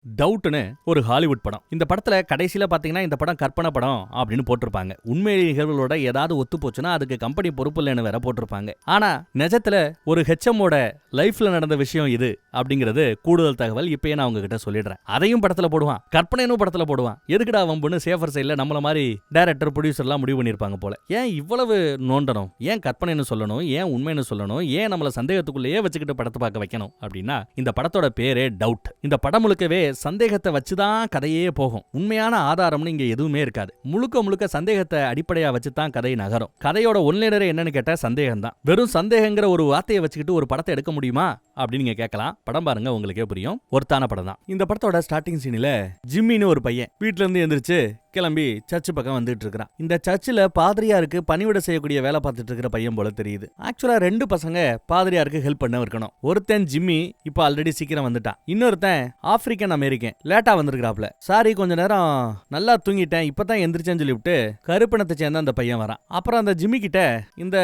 டவுட்னு ஒரு ஹாலிவுட் படம். இந்த படத்துல கடைசியில பாத்தீங்கன்னா இந்த படம் கற்பனை படம் அப்படின்னு போட்டிருப்பாங்க. உண்மை நிகழ்வுகளோட ஏதாவது ஒத்து போச்சுன்னா அதுக்கு கம்பெனி பொறுப்பு இல்லைன்னு வேற போட்டிருப்பாங்க. ஆனா நிஜத்துல ஒரு ஹெச்எம்மோட லைஃப்ல நடந்த விஷயம் இது அப்படிங்கிறது கூடுதல் தகவல். இப்பயே நான் உங்ககிட்ட சொல்லிடுறேன். அதையும் படத்துல போடுவான், கற்பனையும் படத்துல போடுவான். எதுக்குடா வம்புன்னு சேஃபர் சைட்ல நம்மள மாதிரி டைரக்டர் ப்ரொடியூசர் எல்லாம் முடிவு பண்ணிருப்பாங்க போல. ஏன் இவ்வளவு நோண்டணும்? ஏன் கற்பனைன்னு சொல்லணும்? ஏன் உண்மைன்னு சொல்லணும்? ஏன் நம்மள சந்தேகத்துக்குள்ளேயே வச்சுக்கிட்டு படத்தை பார்க்க வைக்கணும் அப்படின்னா இந்த படத்தோட பேரே டவுட். இந்த படம் முழுக்கவே சந்தேகத்தை வச்சுதான் கதையே போகும். உண்மையான ஆதாரம்னு இங்க எதுவுமே இருக்காது. முழுக்க முழுக்க சந்தேகத்தை அடிப்படையா வச்சுதான் கதை நகரும். கதையோட ஒன்லைனரே என்னன்னு கேட்டா சந்தேகம் தான். வெறும் சந்தேகங்கிற ஒரு வார்த்தையை வச்சுக்கிட்டு ஒரு படத்தை எடுக்க முடியுமா அப்படின்னு நீங்க கேட்கலாம். படம் பாருங்க, உங்களுக்கே புரியும். ஒருத்தான படம் தான். இந்த படத்தோட ஸ்டார்டிங் சீனில் ஜிம்மின்னு ஒரு பையன் வீட்டுல இருந்து எந்திரிச்சு கிளம்பி சர்ச்சு பக்கம் வந்துட்டு இருக்கிறான். இந்த சர்ச்சில் பாதிரியாருக்கு பணிவிட செய்யக்கூடிய வேலை பார்த்துட்டு இருக்கிற பையன் போல தெரியுது. ஆக்சுவலா ரெண்டு பசங்க பாதிரியாருக்கு ஹெல்ப் பண்ண இருக்கணும். ஒருத்தன் ஜிம்மி இப்ப ஆல்ரெடி சீக்கிரம் வந்துட்டான். இன்னொருத்தன் ஆப்பிரிக்கன் அமெரிக்கன் லேட்டா வந்திருக்காப்ல. சாரி, கொஞ்ச நேரம் நல்லா தூங்கிட்டேன், இப்பதான் எந்திரிச்சேன்னு சொல்லிவிட்டு கருப்பினத்தை சேர்ந்த அந்த பையன் வரான். அப்புறம் அந்த ஜிம்மி கிட்ட இந்த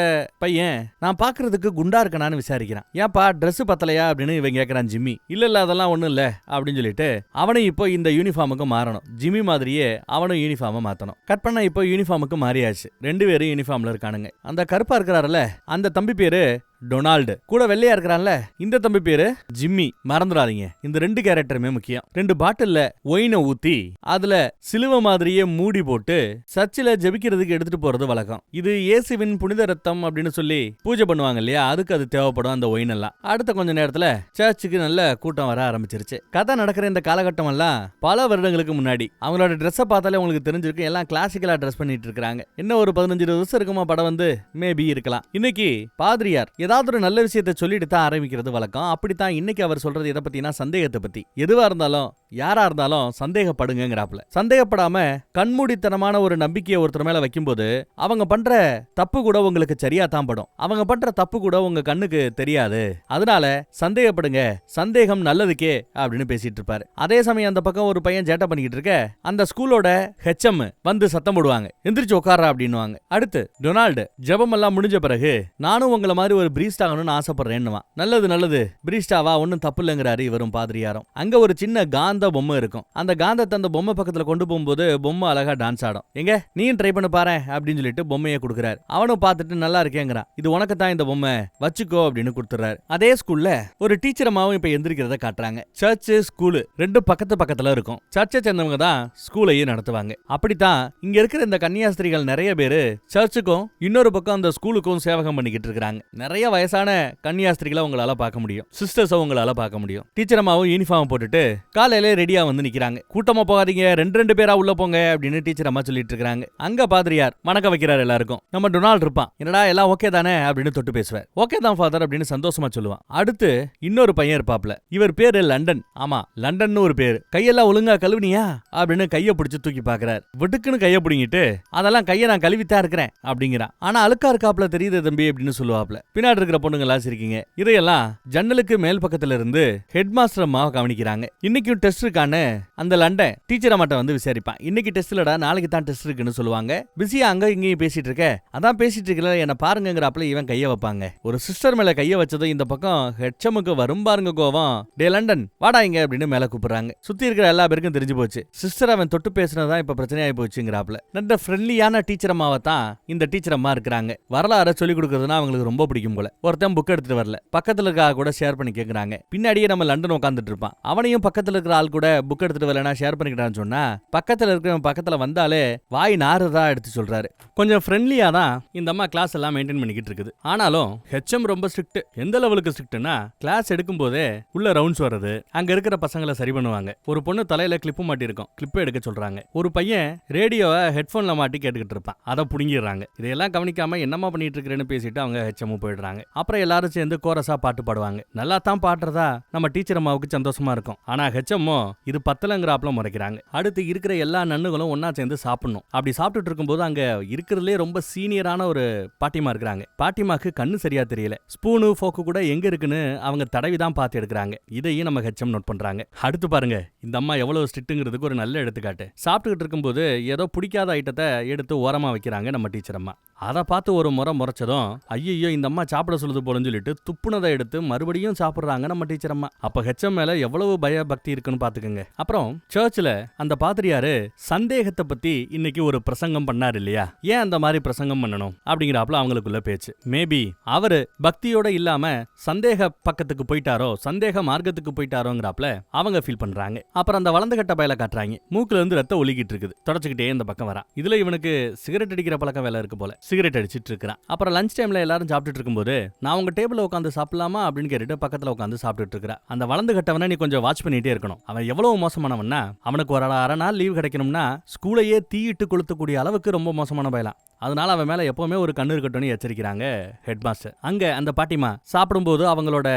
பையன் நான் பாக்குறதுக்கு குண்டா இருக்கனான்னு விசாரிக்கிறான். ஏன்பா ட்ரெஸ் பத்தலையா அப்படின்னு இவன் கேட்கறான். ஜிம்மி இல்ல அதெல்லாம் ஒண்ணும் இல்ல அப்படின்னு சொல்லிட்டு அவனும் இப்போ இந்த யூனிஃபார்முக்கு மாறணும். ஜிம்மி மாதிரியே அவனும் யூனிஃபார்மை மாத்தணும். கட் பண்ண இப்போ யூனிஃபார்முக்கு மாறியாச்சு. ரெண்டு பேரும் யூனிஃபார்ம்ல இருக்கானுங்க. அந்த கருப்பா இருக்கிறாருல அந்த தம்பி பேரு டொனால்டு, கூட வெள்ளையா இருக்கிறான்ல இந்த தம்பி பேரு ஜிம்மி. மறந்துடாதீங்க, இந்த ரெண்டு கேரக்டருமே முக்கியம். ரெண்டு பாட்டில்ல ஒயினை ஊத்தி அதுல சிலுவை மாதிரியே மூடி போட்டு சர்ச்சில் ஜெபிக்கிறதுக்கு எடுத்துட்டு போறது வழக்கம். இது இயேசுவின் புனித ரத்தம் அப்படின்னு சொல்லி பூஜை பண்ணுவாங்க இல்லையா, அதுக்கு அது தேவைப்படும் அந்த ஒயின் எல்லாம். அடுத்த கொஞ்ச நேரத்துல சர்ச்சுக்கு நல்ல கூட்டம் வர ஆரம்பிச்சிருச்சு. கதை நடக்கிற இந்த காலகட்டம் எல்லாம் பல வருடங்களுக்கு முன்னாடி. அவங்களோட ட்ரெஸ்ஸை பார்த்தாலே உங்களுக்கு தெரிஞ்சிருக்கு, எல்லாம் கிளாசிக்கலா ட்ரெஸ் பண்ணிட்டு இருக்காங்க. என்ன ஒரு 15-20 வருஷம் இருக்குமா படம் வந்து மேபி இருக்கலாம். இன்னைக்கு பாதிரியார் ஏதாவது ஒரு நல்ல விஷயத்தை சொல்லிட்டு தான் ஆரம்பிக்கிறது வழக்கம். அப்படித்தான் இன்னைக்கு அவர் சொல்றது எதை பத்தினா சந்தேகத்தை பத்தி. எதுவா இருந்தாலும் யாரா இருந்தாலும் சந்தேகப்படுங்கிறாப்ல. சந்தேகப்படாம கண்மூடித்தனமான ஒரு நம்பிக்கையை ஒருத்தர் மேல வைக்கும்போது அவங்க பண்ற தப்பு கூட உங்களுக்கு சரியா தான் படும். அவங்க பண்ற தப்பு கூட உங்க கண்ணுக்கு தெரியாது. அதனால சந்தேகப்படுங்க, சந்தேகம் நல்லதுக்கே அப்படின்னு பேசிட்டு இருப்பாரு. அதே சமயம் அந்த பக்கம் ஒரு பையன் சேட்டை பண்ணிக்கிட்டு இருக்க அந்த ஸ்கூலோட ஹெச்எம் வந்து சத்தம் போடுவாங்க, எந்திரிச்சு உட்கார்றா அப்படின்னுவாங்க. அடுத்து டொனால்டு ஜெபம் எல்லாம் முடிஞ்ச பிறகு நானும் உங்களை மாதிரி ஒரு பிரீஸ்ட் ஆகணும்னு ஆசைப்படுறேன்னுவா. நல்லது நல்லது, பிரீஸ்டாவா, ஒன்னும் தப்பு இல்லைங்கிறாரு இவரும் பாதிரியாரும். அங்க ஒரு சின்ன காந்த பொம்மை இருக்கும். அந்த காந்தத்தை அந்த பொம்மை பக்கத்துல கொண்டு போகும்போது பொம்மை அழகா டான்ஸ் ஆடும். எங்க நீயும் ட்ரை பண்ண பாரு அப்படின்னு சொல்லிட்டு பொம்மையை கொடுக்குறாரு. அவனும் பார்த்துட்டு நல்லா இருக்கேங்கிறான். இது உனக்கு தான் இந்த பொம்மை, வச்சுக்கோ அப்படின்னு கொடுத்துறாரு. அதே ஸ்கூல்ல ஒரு டீச்சர் அம்மாவும் இப்ப எந்திரிக்கிறத காட்டுறாங்க. சர்ச் ஸ்கூலு ரெண்டும் பக்கத்துல இருக்கும். சர்ச்சை சேர்ந்தவங்க தான் ஸ்கூலையும் நடத்துவாங்க. அப்படித்தான் இங்க இருக்கிற இந்த கன்னியாஸ்திரிகள் நிறைய பேரு சர்ச்சுக்கும் இன்னொரு பக்கம் அந்த ஸ்கூலுக்கும் சேவகம் பண்ணிக்கிட்டு இருக்காங்க. நிறைய வயசான கன்னியாஸ்திரிகளை உங்களால பார்க்க முடியும், சிஸ்டர்ஸ் உங்களால பார்க்க முடியும். டீச்சர் அம்மாவும் யூனிஃபார்ம் போட்டுட்டு காலையில ரெடியா வந்து நிக்கிறாங்க. கூட்டமா போகாதீங்க, ரெண்டு பேரா உள்ள போங்க அப்படின்னு டீச்சர் அம்மா சொல்லிட்டு இருக்காங்க. அங்க பாதிரியார் மணக்க வைக்கிறார் எல்லாருக்கும். நம்ம டொனால்டு இருப்பான், என்னடா எல்லாம் ஓகே தானே அப்படின்னு தொட்டு பேசுவார். ஓகே தான் ஃபாதர் அப்படின்னு சந்தோஷமா சொல்லுவான். அடுத்து இன்னொரு பையன் இருப்பாப்ல. இவர் பேரு லண்டன். ஆமா, லண்டன் ஒரு பேரு. கையெல்லாம் ஒழுங்கா கழுவினியா அப்படின்னு கைய பிடிச்சு தூக்கி பாக்குறாரு. விட்டுக்குன்னு கைய பிடிங்கிட்டு அதெல்லாம் கைய நான் கழுவித்தான் இருக்கிறேன் அப்படிங்கிறான். ஆனா அழுக்கா இருக்காப்ல தெரியுது தம்பி அப்படின்னு சொல்லுவாப்ல. பின்னாடி இருக்கிற பொண்ணுங்களா சிரிக்கீங்க. இதையெல்லாம் ஜன்னலுக்கு மேல் பக்கத்துல இருந்து ஹெட் மாஸ்டர் அம்மா கவனிக்கிறாங்க. இன்னைக்கும் டெஸ்ட் இருக்கான்னு அந்த லண்டன் டீச்சர் அம்மாட்ட வந்து விசாரிப்பான். இன்னைக்கு டெஸ்ட் இல்லடா, நாளைக்கு தான் டெஸ்ட் இருக்குன்னு சொல்லுவாங்க. பிஸியா அங்க இங்கேயும் பேசிட்டு இருக்க, அதான் பேசிட்டு இருக்கல என்ன பாருங்கிறாப்ல இவன் கைய வைப்பாங்க. ஒரு சிஸ்டர் மேல கைய வச்சதும் இந்த பக்கம் ஹெச்எம்முக்கு வரும் பாருங்க கோவம். டே லண்டன் வாடா இங்க அப்படின்னு மேல கூப்பிடுறாங்க. சுத்தி இருக்கிற எல்லா பேருக்கும் தெரிஞ்சு போச்சு சிஸ்டர் அவன் தொட்டு பேசினதான் இப்ப பிரச்சனையாயி போச்சுங்கிறாப்ல. நல்ல ஃப்ரெண்ட்லியான டீச்சர் அம்மாவை தான் இந்த டீச்சர் அம்மா இருக்கிறாங்க. வரலாறு சொல்லி கொடுக்கறதுன்னா அவங்களுக்கு ரொம்ப பிடிக்கும் போல. ஒருத்தன் புக் எடுத்துட்டு வரல, பக்கத்துல இருக்க கூட ஷேர் பண்ணி கேக்குறாங்க. பின்னாடியே நம்ம லண்டன் உட்காந்துட்டு இருப்பான். அவனையும் பக்கத்துல இருக்கிற ஆள் கூட புக் எடுத்துட்டு வரலனா ஷேர் பண்ணிக்கிட்டான்னு சொன்னா பக்கத்துல இருக்கிறவன் பக்கத்துல வந்தாலே வாய் நாறுதா எடுத்து சொல்றாரு. கொஞ்சம் ஃப்ரெண்ட்லியா தான் இந்த அம்மா கிளாஸ் எல்லாம் மெயின்டைன் பண்ணிக்கிட்டு இருக்குது. ஆனாலும் ஹெச்எம் ரொம்ப ஸ்ட்ரிக்ட். எந்த லெவலுக்கு ஸ்ட்ரிக்ட்னா கிளாஸ் எடுக்கும் போதே உள்ள ரவுண்ட்ஸ் வர்றது, அங்க இருக்கிற பசங்களை சரி பண்ணுவாங்க. ஒரு பொண்ணு தலையில கிளிப்பு மாட்டி இருக்கும், கிளிப்பை எடுக்க சொல்றாங்க. ஒரு பையன் ரேடியோவை ஹெட்போன்ல மாட்டி கேட்டுக்கிட்டு இருப்பான், அதை புடுங்கிடுறாங்க. இதையெல்லாம் கவனிக்காம என்னமா பண்ணிட்டு இருக்கிறேன்னு பேசிட்டு அவங்க ஹெச்எம் போயிடுறாங்க. அப்புறம் எல்லாரும் சேர்ந்து கோரஸா பாட்டு பாடுவாங்க. நல்லா தான் பாடுறதா நம்ம டீச்சர் அம்மாவுக்கு சந்தோஷமா இருக்கும். ஆனா ஹெச்எம்மோ இது பத்தலங்கிறாப்ல முறைக்கிறாங்க. அடுத்து இருக்கிற எல்லா நன்னுகளும் ஒன்னா சேர்ந்து சாப்பிடணும். அப்படி சாப்பிட்டுட்டு இருக்கும்போது அங்க இருக்கிறதுலே ரொம்ப சீனியரான ஒரு பாட்டிமா இருக்கிறாங்க. பாட்டிமாக்கு கண்ணு சரியா தெரியல. ஸ்பூனு ஃபோக்கு கூட எங்க இருக்குன்னு அவங்க தடவிதான் பார்த்து எடுக்கிறாங்க. இதையும் நம்ம ஹெச்எம் நோட் பண்றாங்க. அடுத்து பாருங்க இந்த அம்மா எவ்வளவு ஸ்ட்ரிக்ட்ங்கிறதுக்கு ஒரு நல்ல எடுத்துக்காட்டு. சாப்பிட்டுக்கிட்டு இருக்கும்போது ஏதோ பிடிக்காத ஐட்டத்தை எடுத்து ஓரமா வைக்கிறாங்க நம்ம டீச்சர் அம்மா. அதை பார்த்து ஒரு முறை முறைச்சதும் ஐயோ இந்த அம்மா சாப்பிட சாப்பிட சொல்லுது போலன்னு சொல்லிட்டு துப்புனதை எடுத்து மறுபடியும் சாப்பிடுறாங்க நம்ம டீச்சர் அம்மா. அப்ப ஹெச்எம் மேல எவ்வளவு பய பக்தி இருக்குன்னு பாத்துக்கோங்க. அப்புறம் சர்ச்சில் அந்த பாதிரியாரு சந்தேகத்தை பத்தி இன்னைக்கு ஒரு பிரசங்கம் பண்ணாரு இல்லையா, ஏன் அந்த மாதிரி பிரசங்கம் பண்ணணும் அப்படிங்கிறாப்புல அவங்களுக்குள்ள பேச்சு. மேபி அவரு பக்தியோட இல்லாம சந்தேக பக்கத்துக்கு போயிட்டாரோ, சந்தேக மார்க்கத்துக்கு போயிட்டாரோங்கிறாப்புல அவங்க ஃபீல் பண்றாங்க. அப்புறம் அந்த வளர்ந்து கட்ட பயல காட்டுறாங்க. மூக்குல இருந்து ரத்தம் ஒலிக்கிட்டு இருக்குது. தொடச்சுக்கிட்டே இந்த பக்கம் வரான். இதுல இவனுக்கு சிகரெட் அடிக்கிற பழக்கம் வேலை இருக்கு போல. சிகரெட் அடிச்சிட்டு இருக்கிறான். அப்புறம் லஞ்ச் டைம்ல எல்லாரும் சாப்பிட்டுட்டு இருக்கும்போது நான் உங்க டேபிள்ல உட்காந்து சாப்பிடலாமா அப்படின்னு கேட்டுட்டு பக்கத்துல உட்காந்து சாப்பிட்டுட்டு இருக்கிறான். அந்த வளர்ந்து கட்டவனை நீ கொஞ்சம் வாட்ச் பண்ணிட்டே இருக்கணும். அவன் எவ்வளவு மோசமானவன்னா, அவனுக்கு ஒரு அரை நாள் லீவ் கிடைக்கணும்னா ஸ்கூலையே தீயிட்டு கொளுத்தக்கூடிய அளவுக்கு ரொம்ப மோசமான பயலாம். அதனால அவன் மேல எப்பவுமே ஒரு கண்ணு இருக்கட்டும்னு எச்சரிக்கிறாங்க ஹெட் மாஸ்டர். அங்க அந்த பாட்டிமா சாப்பிடும்போது அவங்களோட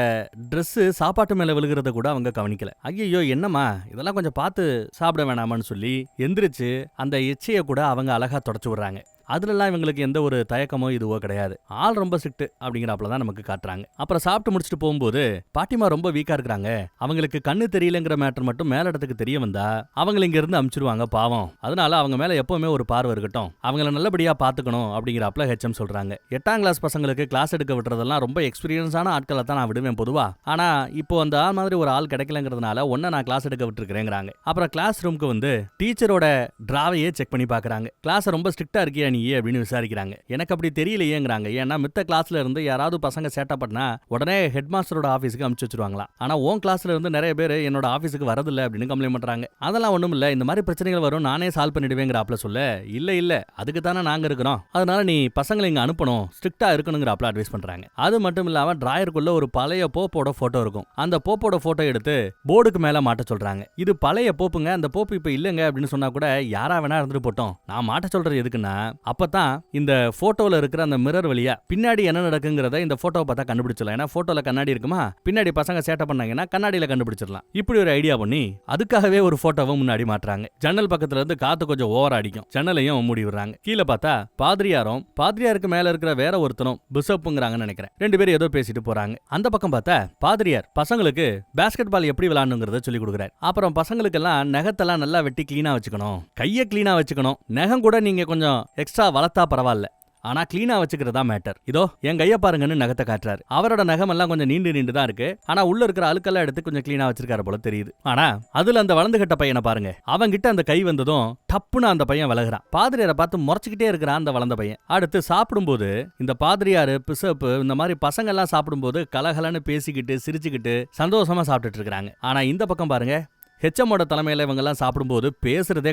Dress சாப்பாட்டு மேல விழுகிறத கூட அவங்க கவனிக்கல. ஐயோ என்னம்மா இதெல்லாம் கொஞ்சம் பார்த்து சாப்பிட வேணாமான்னு சொல்லி எந்திரிச்சு அந்த எச்சையை கூட அவங்க அழகா தொடச்சு விடுறாங்க. அதுலலாம் இவங்களுக்கு எந்த ஒரு தயக்கமோ இதுவோ கிடையாது. ஆள் ரொம்ப ஸ்ட்ரிக்ட் அப்படிங்கிறப்பல தான் நமக்கு காட்டுறாங்க. அப்புறம் சாப்பிட்டு முடிச்சுட்டு போகும்போது பாட்டிமா ரொம்ப வீக்கா இருக்கிறாங்க. அவங்களுக்கு கண்ணு தெரியலங்கிற மேட்டர் மட்டும் மேலிடத்துக்கு தெரிய வந்தா அவங்களை இங்க இருந்து அனுப்பிச்சிருவாங்க பாவம். அதனால அவங்க மேல எப்பவுமே ஒரு பார்வை இருக்கட்டும், அவங்கள நல்லபடியா பாத்துக்கணும் அப்படிங்கிறப்பல ஹெச்எம் சொல்றாங்க. 8ஆம் கிளாஸ் பசங்களுக்கு கிளாஸ் எடுக்க விட்டுறதெல்லாம் ரொம்ப எக்ஸ்பீரியன்ஸான ஆட்களை தான் நான் விடுவேன் பொதுவா. ஆனா இப்போ அந்த மாதிரி ஒரு ஆள் கிடைக்கலங்கிறதுனால ஒன்ன நான் கிளாஸ் எடுக்க விட்டுருக்கிறேங்கிறாங்க. அப்புறம் கிளாஸ் ரூமுக்கு வந்து டீச்சரோட டிராவையே செக் பண்ணி பாக்குறாங்க. கிளாஸ் ரொம்ப ஸ்ட்ரிக்டா இருக்கியா நீ அப்படின்னு விசாரிக்கிறாங்க. எனக்கு அப்படி தெரியலையேங்கிறாங்க. ஏன்னா மித்த கிளாஸ்ல இருந்து யாராவது பசங்க சேட்டா பண்ணா உடனே ஹெட் மாஸ்டரோட ஆபீஸ்க்கு அனுப்பிச்சு வச்சிருவாங்களா. ஆனா உன் கிளாஸ்ல இருந்து நிறைய பேர் என்னோட ஆபீஸ்க்கு வரதில்லை அப்படின்னு கம்ப்ளைண்ட் பண்றாங்க. அதெல்லாம் ஒண்ணும் இல்ல, இந்த மாதிரி பிரச்சனைகள் வரும், நானே சால்வ் பண்ணிடுவேங்கிறாப்ல சொல்ல, இல்ல அதுக்கு தானே நாங்க இருக்கிறோம், அதனால நீ பசங்களை இங்க அனுப்பணும், ஸ்ட்ரிக்டா இருக்கணுங்கிறாப்ல அட்வைஸ் பண்றாங்க. அது மட்டும் இல்லாம டிராயருக்குள்ள ஒரு பழைய போப்போட போட்டோ இருக்கும். அந்த போப்போட போட்டோ எடுத்து போர்டுக்கு மேல மாட்ட சொல்றாங்க. இது பழைய போப்புங்க, அந்த போப்பு இப்ப இல்லங்க அப்படின்னு சொன்னா கூட யாரா வேணா இருந்துட்டு போட்டோம், நான் மாட்ட சொல்றது எதுக்குன்னா அப்பதான் இந்த போட்டோல இருக்கிற அந்த மிரர் வழியா பின்னாடி என்ன நடக்குங்கிறத இந்த போட்டோவை பார்த்தா கண்டுபிடிச்சிடலாம். ஏன்னா போட்டோல கண்ணாடி இருக்குமா, பின்னாடி பசங்க சேட்டை பண்ணாங்கன்னா கண்ணாடியில கண்டுபிடிச்சிடலாம். இப்படி ஒரு ஐடியா பண்ணி அதுக்காகவே ஒரு போட்டோவை முன்னாடி மாட்டுறாங்க. ஜன்னல் பக்கத்துல இருந்து காத்து கொஞ்சம் ஓவர் அடிக்கும். ஜன்னலையும் மூடி விடுறாங்க. கீழே பார்த்தா பாதிரியாருக்கு மேல இருக்கிற வேற ஒருத்தனும் பிஷப்புங்கிறாங்கன்னு நினைக்கிறேன். 2 பேரும் ஏதோ பேசிட்டு போறாங்க. அந்த பக்கம் பார்த்தா பாதிரியார் பசங்களுக்கு பாஸ்கெட் பால் எப்படி விளையாடணுங்கிறத சொல்லி கொடுக்குறாரு. அப்புறம் பசங்களுக்கெல்லாம் நகத்தெல்லாம் நல்லா வெட்டி கிளீனா வச்சுக்கணும், கையை கிளீனா வச்சுக்கணும், நகம் கூட நீங்க கொஞ்சம் எக்ஸ்ட்ரா வளர்த்தா பரவாயில்ல, ஆனா கிளீனா வச்சுக்கிறதா மேட்டர். இதோ என் கைய பாருங்கன்னு நகத்தை காட்டுறாரு. அவரோட நகம் எல்லாம் கொஞ்சம் நீண்டு தான் இருக்கு. ஆனா உள்ள இருக்கிற அழுக்கெல்லாம் எடுத்து கொஞ்சம் கிளீனா வச்சிருக்காரு போல தெரியுது. ஆனா அதுல அந்த வளர்ந்து கட்ட பையனை பாருங்க, அவங்க கிட்ட அந்த கை வந்ததும் டப்புன்னு அந்த பையன் விலகுறான். பாதிரியாரை பார்த்து முறைச்சுக்கிட்டே இருக்கிறான் அந்த வளர்ந்த பையன். அடுத்து சாப்பிடும்போது இந்த பாதிரியாரு பிசப்பு இந்த மாதிரி பசங்க எல்லாம் சாப்பிடும்போது கலகலன்னு பேசிக்கிட்டு சிரிச்சுக்கிட்டு சந்தோஷமா சாப்பிட்டுட்டு இருக்காங்க. ஆனா இந்த பக்கம் பாருங்க, ஹெச்எம்மோட தலைமையில இவங்க எல்லாம் சாப்பிடும்போது பேசுறதே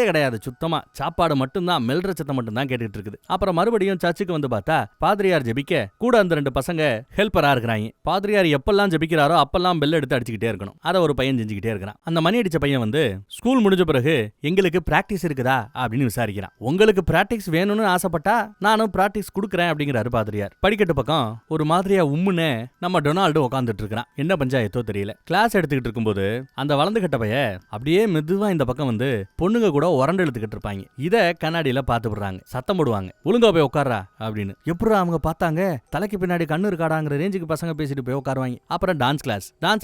கிடையாது சுத்தமா. சாப்பாடு மட்டும்தான், மெல்ற சத்தம் மட்டும்தான் கேட்டுட்டு இருக்குது. அப்புறம் மறுபடியும் சர்ச்சுக்கு வந்து பார்த்தா பாதிரியார் ஜெபிக்க கூட அந்த 2 பசங்க ஹெல்ப்பரா இருக்கிறாங்க. பாதிரியார் எப்பெல்லாம் ஜெபிக்கிறாரோ அப்பெல்லாம் பெல் எடுத்து அடிச்சுக்கிட்டே இருக்கணும். அதை ஒரு பையன் செஞ்சுக்கிட்டே இருக்கிறான். அந்த மணி அடிச்ச பையன் வந்து ஸ்கூல் முடிஞ்ச பிறகு எங்களுக்கு பிராக்டிஸ் இருக்குதா அப்படின்னு விசாரிக்கிறான். உங்களுக்கு பிராக்டிஸ் வேணும்னு ஆசைப்பட்டா நானும் பிராக்டிஸ் கொடுக்குறேன் அப்படிங்கிறாரு பாதிரியார். படிக்கட்டு பக்கம் ஒரு மாதிரியா உம்முன்னு நம்ம டொனால்டு உட்காந்துட்டு இருக்கிறான். என்ன பஞ்சாயத்தோ தெரியல. கிளாஸ் எடுத்துக்கிட்டு இருக்கும்போது அந்த வளர்ந்து கட்ட பைய அப்படியே மெதுவா இந்த பக்கம் வந்து பொண்ணுங்க கூட உரண்டு எடுத்துக்கிட்டு இருப்பாங்க. இத கண்ணாடியில பாத்து விடுறாங்க, சத்தம் போடுவாங்க, ஒழுங்கா போய் உட்கார்றா அப்படின்னு. எப்படா அவங்க பார்த்தாங்க, தலைக்கு பின்னாடி கண்ணு இருக்காடாங்கிற ரேஞ்சுக்கு பசங்க பேசிட்டு போய் உட்காருவாங்க. அப்புறம் டான்ஸ்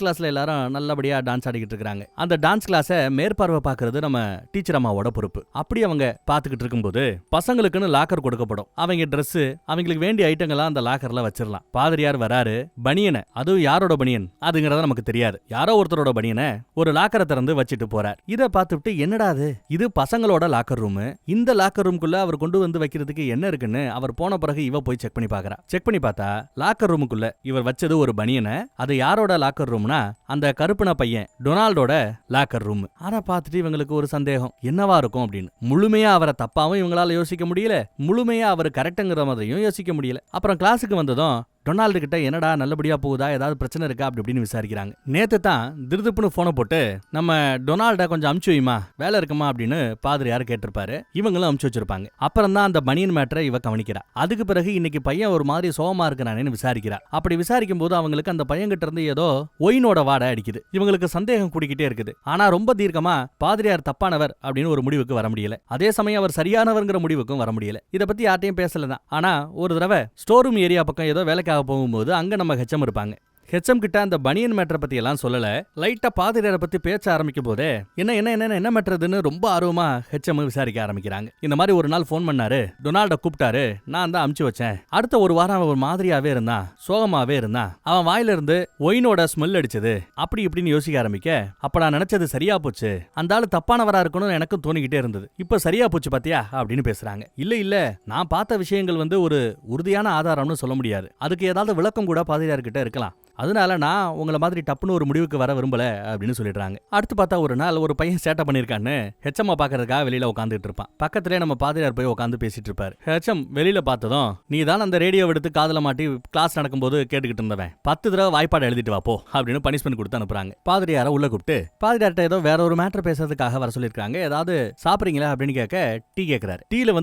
கிளாஸ்ல எல்லாரும் நல்லபடியா டான்ஸ் ஆடிக்கிட்டு இருக்காங்க. அந்த டான்ஸ் கிளாஸ மேற்பார்வை பாக்குறது நம்ம டீச்சர் அம்மாவோட பொறுப்பு. அப்படி அவங்க பாத்துக்கிட்டு இருக்கும்போது பசங்களுக்குன்னு லாக்கர் கொடுக்கப்படும். அவங்க Dress அவங்களுக்கு வேண்டிய ஐட்டங்கள்லாம் அந்த லாக்கர்ல வச்சிடலாம். பாதிரியார் வராரு, பனியனை, அதுவும் யாரோட பனியன் அதுங்கிறத நமக்கு தெரியாது, யாரோ ஒருத்தரோட பனியனை ஒரு லாக்கரை திறந்து வச்சிட்டு போறார். இத பார்த்துட்டு என்னடா இது பசங்களோட லாக்கர் ரூம், இந்த லாக்கர் ரூமுக்குள்ள அவர் கொண்டு வந்து வைக்கிறதுக்கு என்ன இருக்குன்னு அவர் போன பிறகு இவ போய் செக் பண்ணி பாக்குறா. செக் பண்ணி பார்த்தா லாக்கர் ரூமுக்குள்ள இவர் வச்சது ஒரு பனியனை, அது யாரோட லாக்கர் ரூம்னா அந்த கருப்புன பையன் டொனால்டோட லாக்கர் ரூம். ஆனா பார்த்துட்டு இவங்களுக்கு ஒரு சந்தேகம், என்னவா இருக்கும் அப்படின்னு. முழுமையா அவரை தப்பாவும் இவங்களால யோசிக்க முடியல, முழுமையா அவர் கரெக்டுங்கிற மாதிரியும் யோசிக்க முடியல. அப்புறம் கிளாஸுக்கு வந்ததும் டொனால்டு கிட்ட என்னடா நல்லபடியா போகுதா, ஏதாவது பிரச்சனை இருக்கா அப்படின்னு விசாரிக்கிறாங்க. நேத்து தான் திருதுப்புன்னு போனை போட்டு நம்ம டொனால்ட கொஞ்சம் அமுச்சு வைமா, வேலை இருக்குமா அப்படின்னு பாதிரியார் கேட்டிருப்பாரு. இவங்களும் அமுச்சு வச்சிருப்பாங்க. அப்புறம் தான் அந்த பனியன் மேட்டரை இவ கவனிக்கிறா. அதுக்கு பிறகு இன்னைக்கு பையன் ஒரு மாதிரி சோகமா இருக்கிறானேன்னு விசாரிக்கிறா. அப்படி விசாரிக்கும் போது அவங்களுக்கு அந்த பையன் கிட்ட இருந்து ஏதோ ஒயினோட வாடை அடிக்குது. இவங்களுக்கு சந்தேகம் கூடிக்கிட்டே இருக்குது. ஆனா ரொம்ப தீர்க்கமா பாதிரியார் தப்பானவர் அப்படின்னு ஒரு முடிவுக்கு வர முடியல. அதே சமயம் அவர் சரியானவர்ங்கிற முடிவுக்கும் வர முடியல. இதை பத்தி யார்ட்டையும் பேசலதான். ஆனா ஒரு தடவை ஸ்டோர் ரூம் ஏரியா பக்கம் ஏதோ வேலைக்கு போகும்போது அங்க நம்ம ஹெச்எம் இருப்பாங்க. ஹெச்எம் கிட்ட அந்த பனியன் மேட்டரை பத்தி எல்லாம் சொல்லல. லைட்டா பாதிரியாரை பத்தி பேச்ச ஆரம்பிக்கும் போதே என்ன மேட்டர்துன்னு ரொம்ப ஆர்வமா ஹெச்எம் விசாரிக்க ஆரம்பிக்கிறாங்க. இந்த மாதிரி ஒரு நாள் போன் பண்ணாரு, டொனால்ட கூப்பிட்டாரு, நான் தான் அமுச்சு வச்சேன். அடுத்த ஒரு வாரம் அவன் ஒரு மாதிரியாவே இருந்தான், சோகமாவே இருந்தான். அவன் வாயில இருந்து ஒயினோட ஸ்மெல் அடிச்சது. அப்படி இப்படின்னு யோசிக்க ஆரம்பிக்க, அப்ப நான் நினைச்சது சரியா போச்சு. அந்த ஆளு தப்பானவரா இருக்கணும்னு எனக்கும் தோணிக்கிட்டே இருந்தது. இப்ப சரியா போச்சு பாத்தியா அப்படின்னு பேசுறாங்க. இல்ல நான் பார்த்த விஷயங்கள் ஒரு உறுதியான ஆதாரம்னு சொல்ல முடியாது. அதுக்கு ஏதாவது விளக்கம் கூட பாதிரியார்கிட்ட இருக்கலாம். அதனால நான் உங்களை மாதிரி டப்புன்னு ஒரு முடிவுக்கு வர விரும்பல அப்படின்னு சொல்லிடுறாங்க. அடுத்து பார்த்தா ஒரு நாள் ஒரு பையன் சேட்டை பண்ணிருக்கான்னு ஹெச்எம் பாக்குறதுக்காக வெளியில உட்காந்துட்டு இருப்பான். பக்கத்திலே நம்ம பாதிரியார் போய் உட்காந்து பேசிட்டு இருப்பாரு. ஹெச்எம் வெளியில பார்த்ததும், நீ தான் அந்த ரேடியோ எடுத்து காதுல மாட்டி கிளாஸ் நடக்கும்போது கேட்டுக்கிட்டு இருந்தவன், 10 தடவை வாய்ப்பாடு எழுதிட்டு வா போ அப்படின்னு பனிஷ்மெண்ட் கொடுத்து அனுப்புறாங்க. பாதிரியார உள்ள கூப்பிட்டு பாதிரியார்ட்ட ஏதோ வேற ஒரு மேட்டர் பேசுறதுக்காக வர சொல்லிருக்காங்க. ஏதாவது சாப்பிடுறீங்களா அப்படின்னு கேட்க டீ கேட்கிறாரு. டீல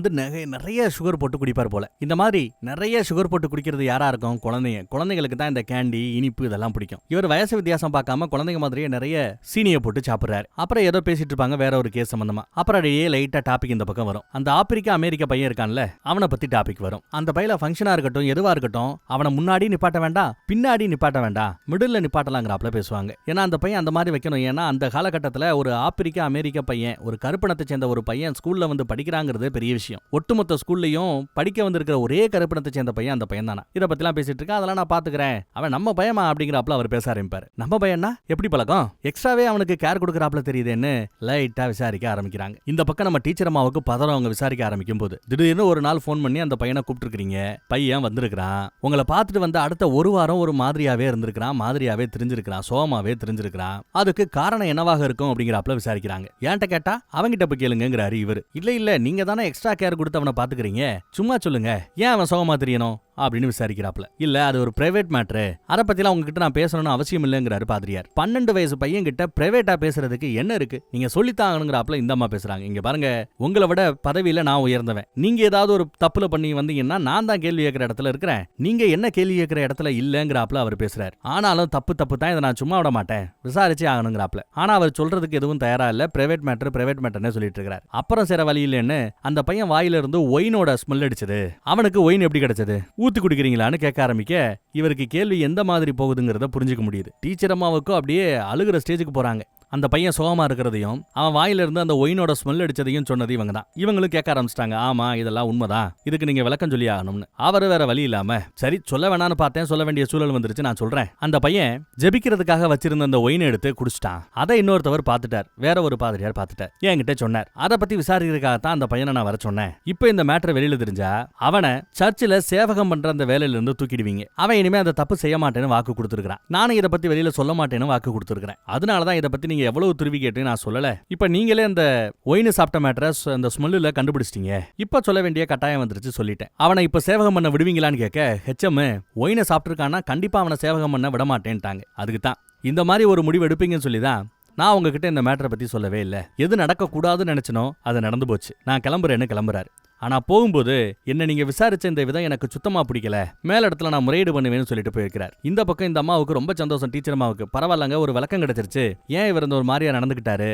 நிறைய சுகர் போட்டு குடிப்பார் போல. இந்த மாதிரி நிறைய சுகர் போட்டு குடிக்கிறது யாரா இருக்கும்? குழந்தைங்களுக்கு தான் இந்த கேண்டி, இனிப்பு இதெல்லாம் பிடிக்கும். இவர் வயசு வித்தியாசம் பார்க்காம குழந்தைங்க மாதிரியே நிறைய சீனியை போட்டு சாப்பிடுறாரு. அப்புறம் ஏதோ பேசிட்டு இருப்பாங்க வேற ஒரு கேஸ் சம்பந்தமா. அப்புறம் அப்படியே லைட்டா டாபிக் இந்த பக்கம் வரும். அந்த ஆப்பிரிக்கா அமெரிக்கா பையன் இருக்கான்ல, அவனை பத்தி டாபிக் வரும். அந்த பையில ஃபங்க்ஷனா இருக்கட்டும், எதுவா இருக்கட்டும், அவனை முன்னாடி நிப்பாட்ட வேண்டாம், பின்னாடி நிப்பாட்ட வேண்டாம், மிடில் நிப்பாட்டலாங்கிறாப்ல பேசுவாங்க. ஏன்னா அந்த பையன் அந்த மாதிரி வைக்கணும். ஏன்னா அந்த காலகட்டத்தில் ஒரு ஆப்பிரிக்கா அமெரிக்கா பையன், ஒரு கருப்பினத்தை சேர்ந்த ஒரு பையன் ஸ்கூல்ல படிக்கிறாங்கிறது பெரிய விஷயம். ஒட்டுமொத்த ஸ்கூல்லையும் படிக்க வந்திருக்கிற ஒரே கருப்பினத்தை சேர்ந்த பையன் அந்த பையன் தானா. இதை பத்திலாம் பேசிட்டு இருக்கா. அதெல்லாம் நான் பாத்துக்கிறேன், அவன் நம்ம பயமா அப்படிங்கிறாப்ல அவர் பேச ஆரம்பிப்பாரு. நம்ம பையனா எப்படி பழக்கம், எக்ஸ்ட்ராவே அவனுக்கு கேர் கொடுக்கறாப்ல தெரியுதுன்னு லைட்டா விசாரிக்க ஆரம்பிக்கிறாங்க. இந்த பக்கம் நம்ம டீச்சர் அம்மாவுக்கு பதறம் அவங்க விசாரிக்க ஆரம்பிக்கும் போது, திடீர்னு ஒரு நாள் போன் பண்ணி அந்த பையனை கூப்பிட்டுருக்கீங்க, பையன் வந்திருக்கிறான், உங்களை பார்த்துட்டு வந்து அடுத்த ஒரு வாரம் ஒரு மாதிரியாவே இருந்திருக்கிறான், மாதிரியாவே தெரிஞ்சிருக்கிறான், சோகமாவே தெரிஞ்சிருக்கிறான், அதுக்கு காரணம் என்னவாக இருக்கும் அப்படிங்கிறாப்ல விசாரிக்கிறாங்க. ஏன்ட்ட கேட்டா அவங்கிட்ட போய் கேளுங்கிறாரு இவர். இல்ல நீங்க தானே எக்ஸ்ட்ரா கேர் கொடுத்து அவனை பாத்துக்கிறீங்க, சும்மா சொல்லுங்க, ஏன் அவன் சோகமா தெரியணும் அப்படின்னு விசாரிக்கிறாப்ல. இல்ல அது ஒரு பிரைவேட் மேட்டர், அதை பத்திலாம் உங்ககிட்ட நான் பேசணும்னு அவசியம் இல்லைங்கிறாரு பாதிரியார். 12 வயசு பையன் கிட்ட பிரைவேட்டா பேசுறதுக்கு என்ன இருக்கு, நீங்க சொல்லித்தாங்கணுங்கிறாப்ல இந்த அம்மா பேசுறாங்க. இங்க பாருங்க, உங்களை விட பதவியில நான் உயர்ந்தவன், நீங்க ஏதாவது ஒரு தப்புல பண்ணி வந்தீங்கன்னா நான் தான் கேள்வி கேட்கிற இடத்துல இருக்கிறேன், நீங்க என்ன கேள்வி கேட்கிற இடத்துல இல்லங்கிறாப்ல அவர் பேசுறாரு. ஆனாலும் தப்பு தான், இதை நான் சும்மா விட மாட்டேன், விசாரிச்சு ஆகணுங்கிறாப்ல. ஆனா அவர் சொல்றதுக்கு எதுவும் தயாரா இல்ல, பிரைவேட் மேட்டர்னு சொல்லிட்டு இருக்காரு. அப்புறம் சில வழி இல்லைன்னு அந்த பையன் வாயில இருந்து ஒயினோட ஸ்மெல் அடிச்சது, அவனுக்கு ஒயின் எப்படி கிடைச்சது, ஊத்தி குடிக்கிறீங்களான்னு கேட்க ஆரம்பிக்க, இவருக்கு கேள்வி எந்த மாதிரி போகுதுங்கிறத புரிஞ்சுக்க முடியுது. டீச்சர் அம்மாவுக்கும் அப்படியே அழுகிற ஸ்டேஜுக்கு போறாங்க. அந்த பையன் சோகமா இருக்கிறதையும் அவன் வாயில இருந்து அந்த ஒயினோட ஸ்மெல் அடிச்சதையும் சொன்னது இவங்க தான். இவங்களும் கேட்க ஆரம்பிச்சிட்டாங்க, ஆமா இதெல்லாம் உண்மைதான், இதுக்கு நீங்க விளக்கம் சொல்லி ஆகணும்னு. அவரு வேற வழி இல்லாம, சரி சொல்ல வேணான்னு பார்த்தேன், சொல்ல வேண்டிய சூழல் வந்துருச்சு, நான் சொல்றேன். அந்த பையன் ஜெபிக்கிறதுக்காக வச்சிருந்த அந்த ஒயினை எடுத்து குடிச்சிட்டான். அதை இன்னொருத்தவர் பார்த்துட்டார், வேற ஒரு பாதிரியார் பார்த்துட்டார், என்கிட்ட சொன்னார். அதை பத்தி விசாரிக்கிறதுக்காகத்தான் அந்த பையனை நான் வர சொன்னேன். இப்போ இந்த மேட்டர் வெளியில தெரிஞ்சா அவனை சர்ச்சில் சேவகம் பண்ற அந்த வேலையில இருந்து தூக்கிடுவீங்க. அவன் இனிமே அந்த தப்பு செய்ய மாட்டேன்னு வாக்கு கொடுத்துருக்கான். நானும் இதை பத்தி வெளியில சொல்ல மாட்டேன்னு வாக்கு கொடுத்துருக்கேன். அதனாலதான் இதை பத்தி நீங்க எவ்வளவு துருவி கேட்டு நான் சொல்லல. இப்ப நீங்களே அந்த ஒயின் சாப்பிட்ட மேட்டர் அந்த ஸ்மெல்லுல கண்டுபிடிச்சிட்டீங்க. இப்ப சொல்ல வேண்டிய கட்டாயம் வந்துருச்சு, சொல்லிட்டேன். அவனை இப்ப சேவகம் பண்ண விடுவீங்களான்னு கேட்க, ஹெச்எம் ஒயினை சாப்பிட்டுருக்கானா கண்டிப்பா அவனை சேவகம் பண்ண விட மாட்டேன்ட்டாங்க. அதுக்கு தான் இந்த மாதிரி ஒரு முடிவு எடுப்பீங்கன்னு சொல்லிதான் நான் உங்ககிட்ட இந்த மேட்டரை பத்தி சொல்லவே இல்லை. எது நடக்க கூடாதுன்னு நினைச்சனோ அது நடந்து போச்சு. நான் கிளம்புறேன்னு. ஆனா போகும்போது என்ன நீங்க விசாரிச்ச இந்த விதம் எனக்கு சுத்தமா பிடிக்கல, மேல இடத்துல நான் முறையீடு பண்ணுவேன்னு சொல்லிட்டு போயிருக்கிறார். இந்த பக்கம் இந்த அம்மாவுக்கு ரொம்ப சந்தோஷம். டீச்சர் அம்மாவுக்கு பரவாயில்லங்க, ஒரு விளக்கம் கிடைச்சிருச்சு, ஏன் இவர் இந்த ஒரு மாதிரியா நடந்துகிட்டாரு,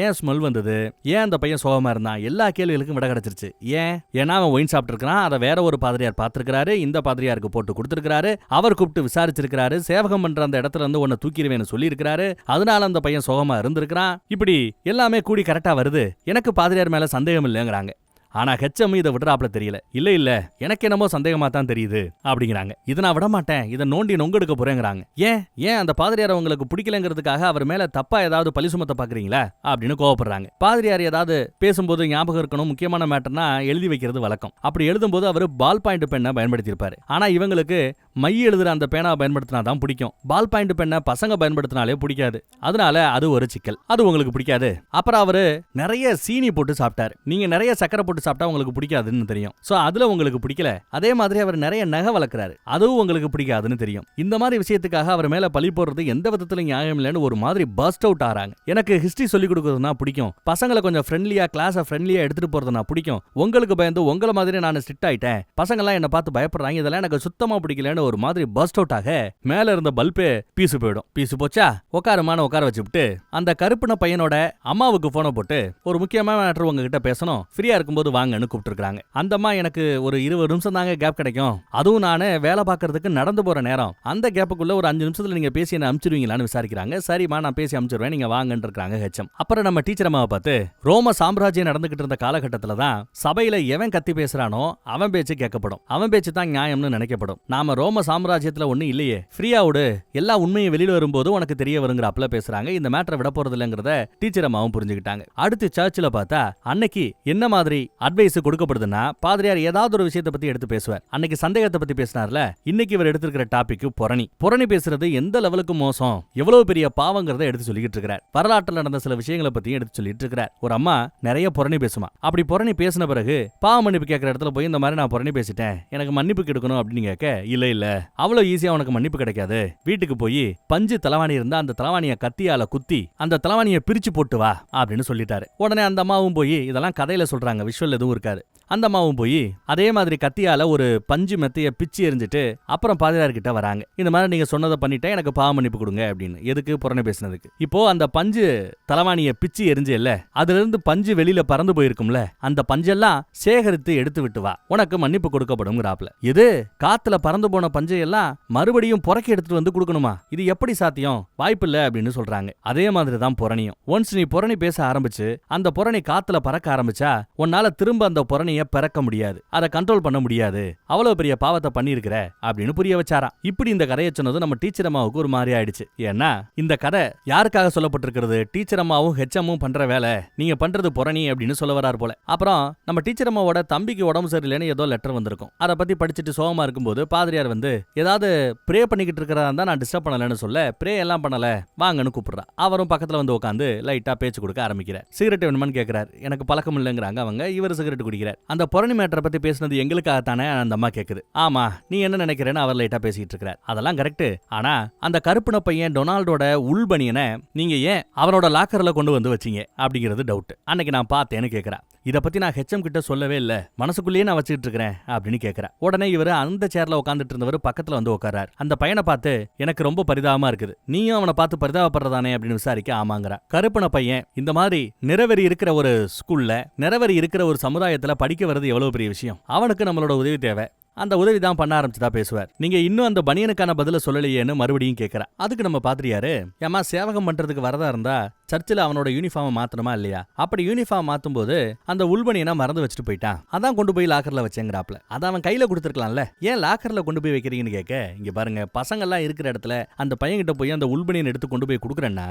ஏன் ஸ்மெல் வந்தது, ஏன் அந்த பையன் சோகமா இருந்தான், எல்லா கேள்விகளுக்கும் விட கிடைச்சிருச்சு. ஏன்னா அவன் ஒயின் சாப்பிட்டுருக்கான், அதை வேற ஒரு பாதிரியார் பார்த்திருக்காரு, இந்த பாதிரியாருக்கு போட்டு கொடுத்திருக்காரு, அவர் கூப்பிட்டு விசாரிச்சிருக்காரு, சேவகம் பண்ற அந்த இடத்துல இருந்து உன்னை தூக்கிடுவேன்னு சொல்லி இருக்காரு, அதனால அந்த பையன் சோகமா இருந்திருக்கான். இப்படி எல்லாமே கூடி கரெக்டா வருது, எனக்கு பாதிரியார் மேல சந்தேகம் இல்லைங்கிறாங்க. ஆனா ஹெச்எம் இதை விடுறாப்ல தெரியல. இல்ல எனக்கு என்னமோ சந்தேகமா தான் தெரியுது அப்படிங்கிறாங்க. இதை நான் விட மாட்டேன், இதை நோண்டி நொங்கெடுக்க போறேங்கிறாங்க. ஏன் அந்த பாதிரியார் உங்களுக்கு பிடிக்கலங்கிறதுக்காக அவர் மேல தப்பா ஏதாவது பழி சுமத்த பாக்குறீங்களா அப்படின்னு கோவப்படுறாங்க. பாதிரியார் ஏதாவது பேசும்போது ஞாபகம் இருக்கணும், முக்கியமான மேட்டர்னா எழுதி வைக்கிறது வழக்கம். அப்படி எழுதும்போது அவர் பால் பாயிண்ட் பெண்ணை பயன்படுத்தியிருப்பாரு. ஆனா இவங்களுக்கு மை எழுதுற அந்த பேனாவை பயன்படுத்தினா தான் பிடிக்கும், பால் பாயிண்ட் பெண்ணை பசங்க பயன்படுத்தினாலே பிடிக்காது. அதனால அது ஒரு சிக்கல், அது உங்களுக்கு பிடிக்காது. அப்புறம் அவரு நிறைய சீனி போட்டு சாப்பிட்டாரு, நீங்க நிறைய சக்கரை போட்டு சாப்பிட்டா உங்களுக்கு பிடிக்காதுன்னு தெரியும். சோ அதுல உங்களுக்கு பிடிக்கல. அதே மாதிரி அவர் நிறைய நகை வளர்க்கிறாரு, அதுவும் உங்களுக்கு பிடிக்காதுன்னு தெரியும். இந்த மாதிரி விஷயத்துக்காக அவர் மேல பழி போடுறது எந்த விதத்துல நியாயம் இல்லைன்னு ஒரு மாதிரி பஸ்ட் அவுட் ஆறாங்க. எனக்கு ஹிஸ்டரி சொல்லி கொடுக்கறதுனா பிடிக்கும், பசங்களை கொஞ்சம் ஃப்ரெண்ட்லியா கிளாஸை ஃப்ரெண்ட்லியா எடுத்துட்டு போறதுனா பிடிக்கும், உங்களுக்கு பயந்து உங்களை மாதிரி நான் ஸ்ட்ரிக்ட் ஆயிட்டேன், பசங்க எல்லாம் என்ன பார்த்து பயப்படுறாங்க, இதெல்லாம் எனக்கு சுத்தமா பிடிக்கலன்னு ஒரு மாதிரி பஸ்ட் அவுட் ஆக மேல இருந்த பல்பே பீசு போயிடும். பீசு போச்சா உட்காருமான உட்கார வச்சுட்டு அந்த கருப்பின பையனோட அம்மாவுக்கு போனை போட்டு, ஒரு முக்கியமான மேட்டர் உங்ககிட்ட பேசணும், ஃப்ரீயா இருக்கும்போது எப்பயாவது வாங்கன்னு கூப்பிட்டுருக்காங்க. அந்த அம்மா எனக்கு ஒரு 20 நிமிஷம் தாங்க கேப் கிடைக்கும், அதுவும் நானே வேலை பார்க்கறதுக்கு நடந்து போற நேரம், அந்த கேப்புக்குள்ள ஒரு 5 நிமிஷத்துல நீங்க பேசி என்ன அனுப்பிச்சிருவீங்களான்னு விசாரிக்கிறாங்க. சரிமா நான் பேசி அனுப்பிச்சிருவேன், நீங்க வாங்கன்னு இருக்காங்க ஹெச்எம். அப்புறம் நம்ம டீச்சர் அம்மாவை பார்த்து ரோம சாம்ராஜ்யம் நடந்துகிட்டு இருந்த காலகட்டத்துல தான் சபையில எவன் கத்தி பேசுறானோ அவன் பேச்சு கேட்கப்படும், அவன் பேச்சு தான் நியாயம்னு நினைக்கப்படும். நாம ரோம சாம்ராஜ்யத்துல ஒண்ணு இல்லையே, ஃப்ரீயா விடு, எல்லா உண்மையை வெளியில வரும்போது உனக்கு தெரிய வருங்கிறாப்ல பேசுறாங்க. இந்த மேட்டரை விட போறது இல்லங்கிறத டீச்சர் அம்மாவும் புரிஞ்சுக்கிட்டாங்க. அடுத்து சர்ச்சில் பார்த்தா அன்னைக்கு என்ன மாதிரி அட்வைஸ் கொடுக்கப்படுதுன்னா, பாதிரியார் ஏதாவது ஒரு விஷயத்தை பத்தி எடுத்து பேசுவார். அன்னைக்கு சந்தேகத்தை பத்தி பேசினார்ல, இன்னைக்கு இவர் எடுத்திருக்கிற டாபிக் புரணி. புரணி பேசுறது எந்த லெவலுக்கு மோசம், எவ்வளவு பெரிய பாவங்கிறத எடுத்து சொல்லிட்டு இருக்கிறார். வரலாற்றில் நடந்த சில விஷயங்களை பத்தி எடுத்து சொல்லிட்டு இருக்கிறார். ஒரு அம்மா நிறைய புரணி பேசுமா. அப்படி புரணி பேசின பிறகு பாவ மன்னிப்பு கேட்கிற இடத்துல போய் இந்த மாதிரி நான் புரணி பேசிட்டேன், எனக்கு மன்னிப்பு கிடைக்கணும் அப்படின்னு கேட்க, இல்ல அவ்வளவு ஈஸியா உனக்கு மன்னிப்பு கிடைக்காது, வீட்டுக்கு போய் பஞ்சு தலவாணி இருந்தா அந்த தலவாணிய கத்தியால குத்தி அந்த தலவாணியை பிரிச்சு போட்டு வா அப்படின்னு சொல்லிட்டாரு. உடனே அந்த அம்மாவும் போய், இதெல்லாம் கதையில சொல்றாங்க, விஷுவல் எதுவும் இருக்காது, அந்த அம்மாவும் போய் அதே மாதிரி கத்தியால ஒரு பஞ்சு மெத்தைய பிச்சு எரிஞ்சிட்டு அப்புறம் பாதிரியார் கிட்ட வராங்க. இந்த மாதிரி நீங்க சொன்னதை பண்ணிட்டேன், எனக்கு பாவ மன்னிப்பு கொடுங்க அப்படின்னு. எதுக்கு? புரணி பேசினதுக்கு. இப்போ அந்த பஞ்சு தலவாணிய பிச்சு எரிஞ்சு இல்ல, அதுல இருந்து பஞ்சு வெளியில பறந்து போயிருக்கும்ல, அந்த பஞ்செல்லாம் சேகரித்து எடுத்து விட்டு வா, உனக்கு மன்னிப்பு கொடுக்கப்படும்ங்கறாப்ல. இது காத்துல பறந்து போன பஞ்சையெல்லாம் மறுபடியும் புறக்கி எடுத்துட்டு வந்து கொடுக்கணுமா? இது எப்படி சாத்தியம்? வாய்ப்பில்லை அப்படின்னு சொல்றாங்க. அதே மாதிரி தான் புரணியும். ஒன்ஸ் நீ புரணி பேச ஆரம்பிச்சு அந்த புரணி காத்துல பறக்க ஆரம்பிச்சா உன்னால திரும்ப அந்த புரணிய பிறக்க முடியாது, அதை கண்ட்ரோல் பண்ண முடியாது, அவ்வளவு பெரிய பாவத்தை பண்ணிருக்கிற அப்படின்னு புரிய வச்சாராம். இப்படி இந்த கதையை சொன்னது நம்ம டீச்சர் அம்மாவுக்கு ஒரு மாதிரி ஆயிடுச்சு. ஏன்னா இந்த கதை யாருக்காக சொல்லப்பட்டிருக்கிறது? டீச்சர் அம்மாவும் ஹெச்எம்மும் பண்ற வேலை, நீங்க பண்றது புரணி அப்படின்னு சொல்ல வரார் போல. அப்புறம் நம்ம டீச்சர் அம்மாவோட தம்பிக்கு உடம்பு சரியில்லைன்னு ஏதோ லெட்டர் வந்திருக்கும். அதை பத்தி படிச்சுட்டு சோகமா இருக்கும்போது பாதிரியார் வந்து ஏதாவது ப்ரே பண்ணிக்கிட்டு இருக்கிறதா இருந்தா நான் டிஸ்டர்ப் பண்ணலன்னு சொல்ல, ப்ரே எல்லாம் பண்ணல வாங்கன்னு கூப்பிடுறா. அவரும் பக்கத்துல வந்து உட்காந்து லைட்டா பேச்சு கொடுக்க ஆரம்பிக்கிறார். சிகரெட் வேணுமான்னு கேட்கிறார். எனக்கு பழக்கம் இல்லைங்கிறாங்க அவங்க. இவர் சிகரெட் குடிக்கிறார். அந்த புரணி மேட்டரை பத்தி பேசினது எங்களுக்காகத்தானே அந்த அம்மா கேக்குது. ஆமா, நீ என்ன நினைக்கிறேன்னு அவர் லைட்டா பேசிட்டு இருக்கிறார். அதெல்லாம் கரெக்ட். ஆனா அந்த கருப்புன பையன் டொனால்டோட உள்பனியனை நீங்க ஏன் அவனோட லாக்கர்ல கொண்டு வந்து வச்சீங்க அப்படிங்கிறது டவுட். அன்னைக்கு நான் பார்த்தேன்னு கேட்கிறா. இத பத்தி நான் ஹெச்எம் கிட்ட சொல்லவே இல்ல, மனசுக்குள்ளேயே நான் வச்சுட்டு இருக்கிறேன் அப்படின்னு கேட்கிறா. உடனே இவர் அந்த சேர்ல உட்காந்துட்டு இருந்தவர் பக்கத்துல வந்து உட்கார்றாரு. அந்த பையனை பார்த்து எனக்கு ரொம்ப பரிதாபமா இருக்குது, நீயும் அவனை பார்த்து பரிதாபப்படுறதானே அப்படின்னு விசாரிக்க ஆமாங்கிறா. கருப்பன பையன் இந்த மாதிரி நிறவெறி இருக்கிற ஒரு ஸ்கூல்ல, நிறவெறி இருக்கிற ஒரு சமுதாயத்துல படிக்க வர்றது எவ்வளவு பெரிய விஷயம், அவனுக்கு நம்மளோட உதவி தேவை, அந்த உதவி தான் பண்ண ஆரம்பிச்சுதா பேசுவார். நீங்க இன்னும் அந்த பனியனுக்கான பதில சொல்லலையேன்னு மறுபடியும் கேட்கிறா. அதுக்கு நம்ம பாதிரியாரு, ஏமா சேவகம் பண்றதுக்கு வரதா இருந்தா சர்ச்சில் அவனோட யூனிஃபார்ம் மாத்தணுமா இல்லையா? அப்படி யூனிஃபார்ம் மாத்தும் போது அந்த உள்பனியனை மறந்து வச்சுட்டு போயிட்டான், அதான் கொண்டு போய் லாக்கர்ல வச்சேங்கிறாப்ல. அதை அவன் கையில கொடுத்துருக்கலாம்ல, ஏன் லாக்கர்ல கொண்டு போய் வைக்கிறீங்கன்னு கேட்க, இங்க பாருங்க பசங்க எல்லாம் இருக்கிற இடத்துல அந்த பையன் கிட்ட போய் அந்த உள்பனியன் எடுத்து கொண்டு போய் கொடுக்குறேன்னா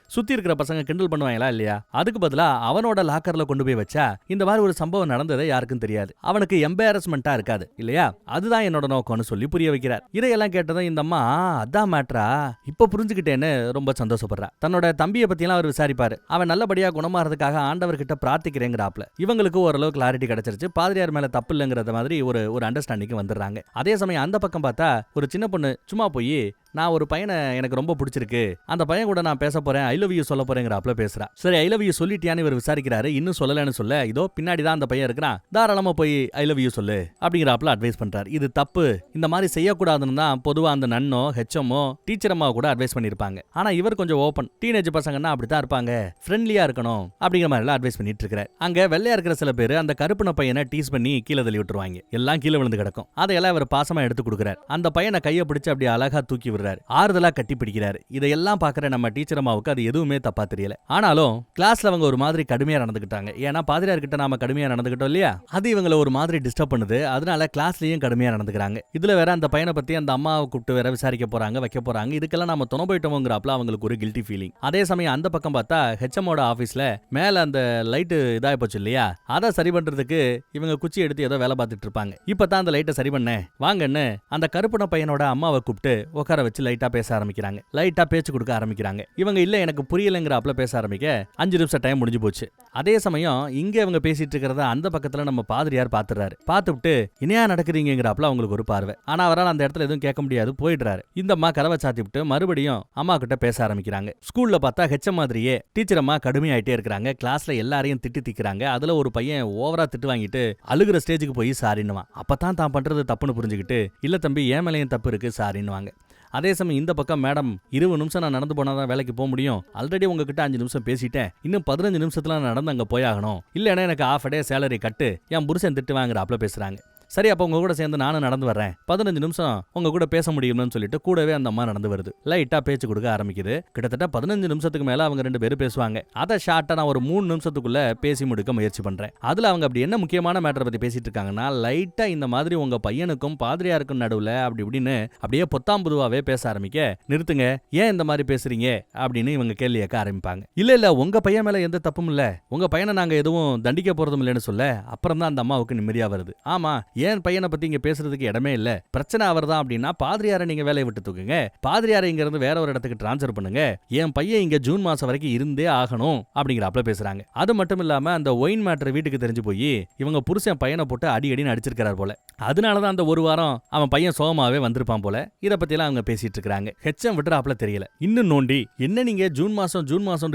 சுத்தி இருக்கிற பசங்க கிண்டல் பண்ணுவாங்களா இல்லையா? அதுக்கு பதிலா அவனோட லாக்கர்ல கொண்டு போய் வச்சா இந்த மாதிரி ஒரு சம்பவம் நடந்ததே யாருக்கும் தெரியாது, அவனுக்கு எம்பாரஸ்மெண்டா இருக்காது இல்லையா? அதுதான் என்னோட நோக்கம்னு சொல்லி புரிய வைக்கிறார். இதையெல்லாம் கேட்டதும் இந்த அம்மா அதான் மேட்ரா, இப்ப புரிஞ்சுக்கிட்டேன்னு ரொம்ப சந்தோஷப்படுறா. தன்னோட தம்பியை பத்தியெல்லாம் அவர் விசாரிப்பாரு. அவன் நல்லபடியா குணமாறதுக்காக ஆண்டவர்கிட்ட பிரார்த்திக்கிறேங்கிறாப்ல. இவங்களுக்கு ஓரளவு கிளாரிட்டி கிடைச்சிருச்சு, பாதிரியார் மேல தப்பு இல்லைங்கிறத மாதிரி ஒரு அண்டர்ஸ்டாண்டிங் வந்துடுறாங்க. அதே சமயம் அந்த பக்கம் பார்த்தா ஒரு சின்ன பொண்ணு சும்மா போய், நான் ஒரு பையனை எனக்கு ரொம்ப பிடிச்சிருக்கு, அந்த பையன் கூட நான் பேச போறேன், ஐ லவ் யூ சொல்ல போறேங்கிறாப்ல பேசுறா. சரி ஐ லவ் யூ சொல்லிட்டியான்னு இவர் விசாரிக்கிறாரு. இன்னும் சொல்லலன்னு சொல்ல, இதோ பின்னாடி தான் அந்த பையன் இருக்கிறான், தாராளமா போய் ஐ லவ் யூ சொல்லு அப்படிங்கிறாப்ல அட்வைஸ் பண்றாரு. இது தப்பு, இந்த மாதிரி செய்யக்கூடாதுன்னு தான் பொதுவா அந்த நன்னோ ஹெச்எம்மோ டீச்சர் அம்மா கூட அட்வைஸ் பண்ணிருப்பாங்க. ஆனா இவர் கொஞ்சம் ஓப்பன், டீனேஜ் பசங்கன்னா அப்படித்தான் இருப்பாங்க, ஃப்ரெண்ட்லியா இருக்கணும் அப்படிங்கிற மாதிரி எல்லாம் அட்வைஸ் பண்ணிட்டு இருக்காரு. அங்க வெள்ளையா இருக்கிற சில பேர் அந்த கருப்புன பையனை டீஸ் பண்ணி கீழே தள்ளி விட்டுருவாங்க, எல்லாம் கீழே விழுந்து கிடக்கும். அதையெல்லாம் இவர் பாசமா எடுத்து கொடுக்குறாரு. அந்த பையனை கையை பிடிச்சு அப்படி அழகா தூக்கி விடுறாரு, ஆறுதலா கட்டி பிடிக்கிறாரு. இதையெல்லாம் பாக்குற நம்ம டீச்சர் அம்மாவுக்கு அது எதுவுமே தப்பா தெரியல. ஆனாலும் கிளாஸ்ல அவங்க ஒரு மாதிரி கடுமையா நடந்துக்கிட்டாங்க. ஏன்னா பாதிரியார் கிட்ட நாம கடுமையா நடந்துக்கிட்டோம் இல்லையா, அது இவங்களை ஒரு மாதிரி டிஸ்டர்ப் பண்ணுது. அதனால கிளாஸ்லயும் கடுமையா நடந்துக்கிறாங்க. இதுல வேற அந்த பையனை பத்தி அந்த அம்மாவை கூப்பிட்டு வேற விசாரிக்க போறாங்க, வைக்க போறாங்க. இதுக்கெல்லாம் நம்ம துணை போயிட்டோம்ங்கிறாப்ல அவங்களுக்கு ஒரு கில்ட்டி ஃபீலிங். அதே சமயம் அந்த பக்கம் பார்த்தா ஹெச்எம்மோட ஆபீஸ்ல மேல அந்த லைட்டு இதாய் போச்சு இல்லையா, அதை சரி பண்றதுக்கு இவங்க குச்சி எடுத்து ஏதோ வேலை பார்த்துட்டு இருப்பாங்க. இப்பதான் அந்த லைட்டை சரி பண்ண வாங்கன்னு அந்த கருப்புன பையனோட அம்மாவை கூப்பிட்டு உட்கார வச்சு லைட்டா பேச ஆரம்பிக்கிறாங்க. லைட்டா பேச்சு கொடுக்க ஆரம்பிக்கிறாங்க. இவங்க இல்ல எனக்கு புரியலங்கிறாப்ல பேச ஆரம்பிக்க 5 நிமிஷம் டைம் முடிஞ்சு போச்சு. அதே சமயம் இங்க இவங்க பேசிட்டு இருக்கிறத அந்த பக்கத்துல நம்ம பாதிரியார் பாத்துறாரு. பார்த்துட்டு இனியா நடக்குறீங்கிறாப்ல அவங்களுக்கு ஒரு பார்வை. ஆனா அவரால் அந்த இடத்துல எதுவும் கேட்க முடியாது, போயிடுறாரு. இந்த அம்மா கதவை சாத்தி விட்டு மறுபடியும் அம்மா கிட்ட பேச ஆரம்பிக்கிறாங்க. ஸ்கூல்ல பார்த்தா ஹெச்எம் மாதிரியே டீச்சர் அம்மா கடுமையாயிட்டே இருக்காங்க. கிளாஸ்ல எல்லாரையும் திட்டிக்கிறாங்க. அதுல ஒரு பையன் ஓவரா திட்டு வாங்கிட்டு அழுகுற ஸ்டேஜுக்கு போய் சாரின்னுவான். அப்பதான் தான் பண்றது தப்புன்னு புரிஞ்சுக்கிட்டு, இல்ல தம்பி ஏன் மேலையும் தப்பு இருக்கு சாரின்னுவாங்க. அதே சமயம் இந்த பக்கம் மேடம் 20 நிமிஷம் நான் நடந்து போனாதான் வேலைக்கு போக முடியும், ஆல்ரெடி உங்ககிட்ட 5 நிமிஷம் பேசிட்டேன், இன்னும் 15 நிமிஷத்துல நான் நடந்து அங்க போயாகணும், இல்லைன்னா எனக்கு ½ டே சேலரி கட்டு, என் புருஷன் திட்டு வாங்குறாப்ல பேசுறாங்க. சரி, அப்ப உங்க கூட சேர்ந்து நானும் நடந்து வர்றேன், 15 நிமிஷம் உங்க கூட பேச முடியும்னு சொல்லிட்டு கூடவே அந்த அம்மா நடந்து வருது. லைட்டா பேச்சு கொடுக்க ஆரம்பிக்குது. கிட்டத்தட்ட 15 நிமிஷத்துக்கு மேல அவங்க 2 பேரும் பேசுவாங்க. அதை ஷார்ட்டா நான் ஒரு 3 நிமிஷத்துக்குள்ள பேசி முடிக்க முயற்சி பண்றேன். அதுல அவங்க அப்படி என்ன முக்கியமான மேட்டரை பத்தி பேசிட்டு இருக்காங்கன்னா, லைட்டா இந்த மாதிரி உங்க பையனுக்கும் பாதிரியாருக்கும் நடுவுல அப்படி இப்படின்னு அப்படியே பொத்தாம்புதுவாவே பேச ஆரம்பிக்க, நிறுத்துங்க, ஏன் இந்த மாதிரி பேசுறீங்க அப்படின்னு இவங்க கேள்வி கேட்க ஆரம்பிப்பாங்க. இல்ல உங்க பையன் மேல எந்த தப்பும் இல்ல, உங்க பையனை நாங்க எதுவும் தண்டிக்க போறதும் இல்லைன்னு சொல்ல, அப்புறம் தான் அந்த அம்மாவுக்கு நிம்மதியா வருது. ஆமா, ஏன் பையனை பத்தி இங்க பேசுறதுக்கு இடமே இல்ல, பிரச்சனை அவர்தான் அப்படின்னா பாதிரியாரை நீங்க வேலையை விட்டு தூக்குங்க, பாதிரியாரை இங்க இருந்து வேற ஒரு இடத்துக்கு டிரான்ஸ்ஃபர் பண்ணுங்க, என் பையன் இங்க ஜூன் மாசம் வரைக்கும் இருந்தே ஆகணும் அப்படிங்கிறப்பல பேசுறாங்க. அது மட்டும் இல்லாம அந்த ஒயின் மேட்டர் வீட்டுக்கு தெரிஞ்சு போய் இவங்க புருஷன் பையனை போட்டு அடின்னு அடிச்சிருக்காரு போல. அதனாலதான் அந்த ஒரு வாரம் அவன் பையன் சோகமாவே வந்திருப்பான் போல. இத பத்தி எல்லாம் அவங்க பேசிட்டு இருக்காங்க. ஹெச்எம் விட்டுறாப்ல தெரியல. இன்னும் நோண்டி, என்ன நீங்க ஜூன் மாசம்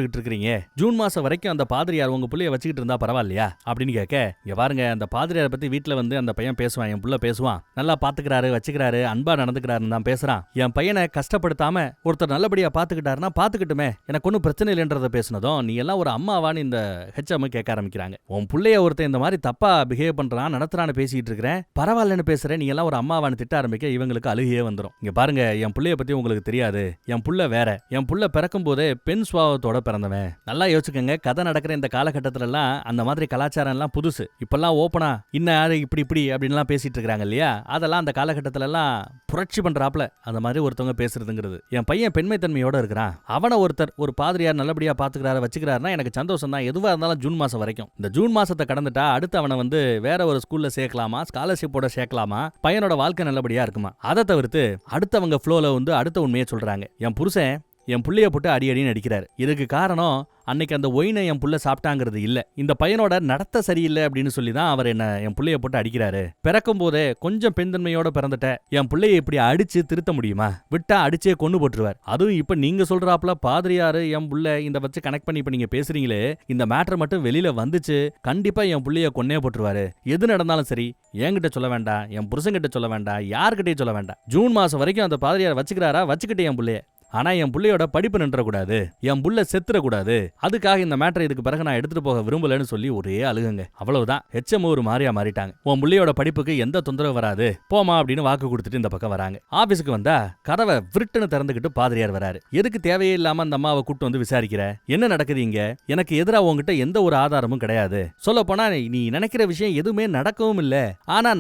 இருக்கீங்க, ஜூன் மாசம் வரைக்கும் அந்த பாதிரியார் உங்க புள்ளைய வச்சுக்கிட்டு இருந்தா பரவாயில்லையா அப்படின்னு கேட்க, இங்க பாருங்க, அந்த பாதிரியாரை பத்தி வீட்டுல வந்து அந்த பையன் பேசுவான், என் புள்ள பேசுவான், நல்லா பாத்துக்கிறாரு, வச்சுக்கிறாரு, அன்பா நடந்துக்கிறாருன்னு தான் பேசுறான். என் பையனை கஷ்டப்படுத்தாம ஒருத்தர் நல்லபடியா பாத்துக்கிட்டாருன்னா பாத்துக்கிட்டுமே, எனக்கு ஒன்னும் பிரச்சனை இல்லைன்றத பேசுனதும் நீ எல்லாம் ஒரு அம்மாவான்னு இந்த ஹெச்எம் கேட்க ஆரம்பிக்கிறாங்க. உன் புள்ளைய ஒருத்தன் இந்த மாதிரி தப்பா பிஹேவ் பண்றான், நடத்துறான்னு பேசிட்டு இருக்கிறேன், பரவாயில்லன்னு பேசுறேன், நீ எல்லாம் ஒரு அம்மாவான்னு திட்ட ஆரம்பிக்க இவங்களுக்கு அழுகையே வந்துடும். இங்க பாருங்க, என் புள்ளைய பத்தி உங்களுக்கு தெரியாது, என் புள்ள வேற, என் புள்ள பிறக்கும் போதே பெண் சுபாவத்தோட பிறந்தவன். நல்லா யோசிச்சுக்கங்க, கதை நடக்கிற இந்த காலகட்டத்துல எல்லாம் அந்த மாதிரி கலாச்சாரம் எல்லாம் புதுசு. இப்பெல்லாம் ஓப்பனா இன்னும் யாரு இப்படி அப்படின்லாம் பேசிட்டு இருக்காங்க இல்லையா, அதெல்லாம் அந்த காலகட்டத்துல எல்லாம் புரட்சி பண்றாப்ல அந்த மாதிரி ஒருத்தவங்க பேசுறதுங்கிறது. என் பையன் பெண்மைத்தன்மையோட இருக்கிறான், அவனை ஒருத்தர் ஒரு பாதிரியார் நல்லபடியா பாத்துக்கிறாரு, வச்சுக்கிறாருன்னா எனக்கு சந்தோஷம் தான். எதுவா இருந்தாலும் ஜூன் மாசம் வரைக்கும், இந்த ஜூன் மாசத்தை கடந்துட்டா அடுத்து அவனை வந்து வேற ஒரு ஸ்கூல்ல சேர்க்கலாமா, ஸ்காலர்ஷிப்போட சேர்க்கலாமா, பையனோட வாழ்க்கை நல்லபடியா இருக்குமா. அதை தவிர்த்து அடுத்தவங்க ஃப்ளோல வந்து அடுத்த உண்மையை சொல்றாங்க. என் புருஷன் என் புள்ளைய போட்டு அடின்னு அடிக்கிறாரு, இதுக்கு காரணம் அன்னைக்கு அந்த ஒயினை என் புள்ள சாப்பிட்டாங்கிறது இல்ல, இந்த பையனோட நடத்த சரியில்லை அப்படின்னு சொல்லி தான் அவர் என்ன என் புள்ளைய போட்டு அடிக்கிறாரு. பிறக்கும் போதே கொஞ்சம் பெண்தன்மையோட பிறந்துட்ட என் புள்ளைய இப்படி அடிச்சு திருத்த முடியுமா, விட்டா அடிச்சே கொண்டு போட்டுருவார். அதுவும் இப்ப நீங்க சொல்றாப்ல பாதிரியாரு என் புள்ள இந்த வச்சு கனெக்ட் பண்ணி இப்ப நீங்க பேசுறீங்களே, இந்த மேட்டர் மட்டும் வெளியில வந்துச்சு, கண்டிப்பா என் புள்ளைய கொன்னே போட்டுருவாரு. எது நடந்தாலும் சரி என்கிட்ட சொல்ல வேண்டாம், என் புருஷன்கிட்ட சொல்ல வேண்டாம், யாருக்கிட்டையும் சொல்ல வேண்டாம். ஜூன் மாசம் வரைக்கும் அந்த பாதிரியார் வச்சுக்கிறாரா, வச்சுக்கிட்டே என் புள்ளைய, ஆனா என் புள்ளையோட படிப்பு நின்றக்கூடாது, என் புள்ள செத்துறக்கூடாது, அதுக்காக இந்த மேட்டரை இதுக்கு பிறகு நான் எடுத்துட்டு போக விரும்பலன்னு சொல்லி ஒரே அழுகுங்க. அவ்வளவுதான், ஹெச்எம் ஒரு மாதிரியா மாறிட்டாங்க. உன் புள்ளையோட படிப்புக்கு எந்த தொந்தரவு வராது, போமா அப்படின்னு வாக்கு கொடுத்துட்டு இந்த பக்கம் வராங்க. ஆபீஸுக்கு வந்தா கதவை விருட்டுன்னு திறந்துகிட்டு பாதிரியார் வராரு. எதுக்கு தேவையே இல்லாம அந்த அம்மாவை கூட்டு வந்து விசாரிக்கிற, என்ன நடக்குது இங்க, எனக்கு எதிராக உங்ககிட்ட எந்த ஒரு ஆதாரமும் கிடையாது, சொல்ல போனா நீ நினைக்கிற விஷயம் எதுவுமே நடக்கவும் இல்ல, ஆனா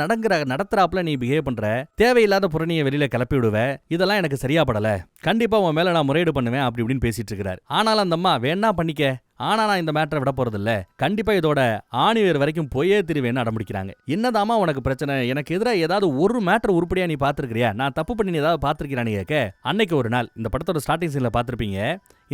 நடத்துறாப்ல நீ பிஹேவ் பண்ற, தேவையில்லாத புரணியை வெளியில கிளப்பி விடுவ, இதெல்லாம் எனக்கு சரியா படல, கண்டிப்பா உன் மேல நான் முறையீடு பண்ணுவேன் அப்படி இப்படின்னு பேசிட்டு இருக்கிறார். ஆனாலும் அந்த அம்மா வேணா பண்ணிக்க, ஆனா நான் இந்த மேட்டரை விட போறது இல்ல, கண்டிப்பா இதோட ஆணிவேர் வரைக்கும் போயே திருவேன்னு அடம்பிடிக்கிறாங்க. என்னதாமா உனக்கு பிரச்சனை, எனக்கு எதிராக ஏதாவது ஒரு மேட்டர் உருப்படியா நீ பாத்துருக்கிறியா, நான் தப்பு பண்ணி ஏதாவது பாத்துருக்கிறான்னு கேட்க, அன்னைக்கு ஒரு நாள் இந்த படத்தோட ஸ்டார்டிங் சீன்ல பாத்திருப்பீங்க,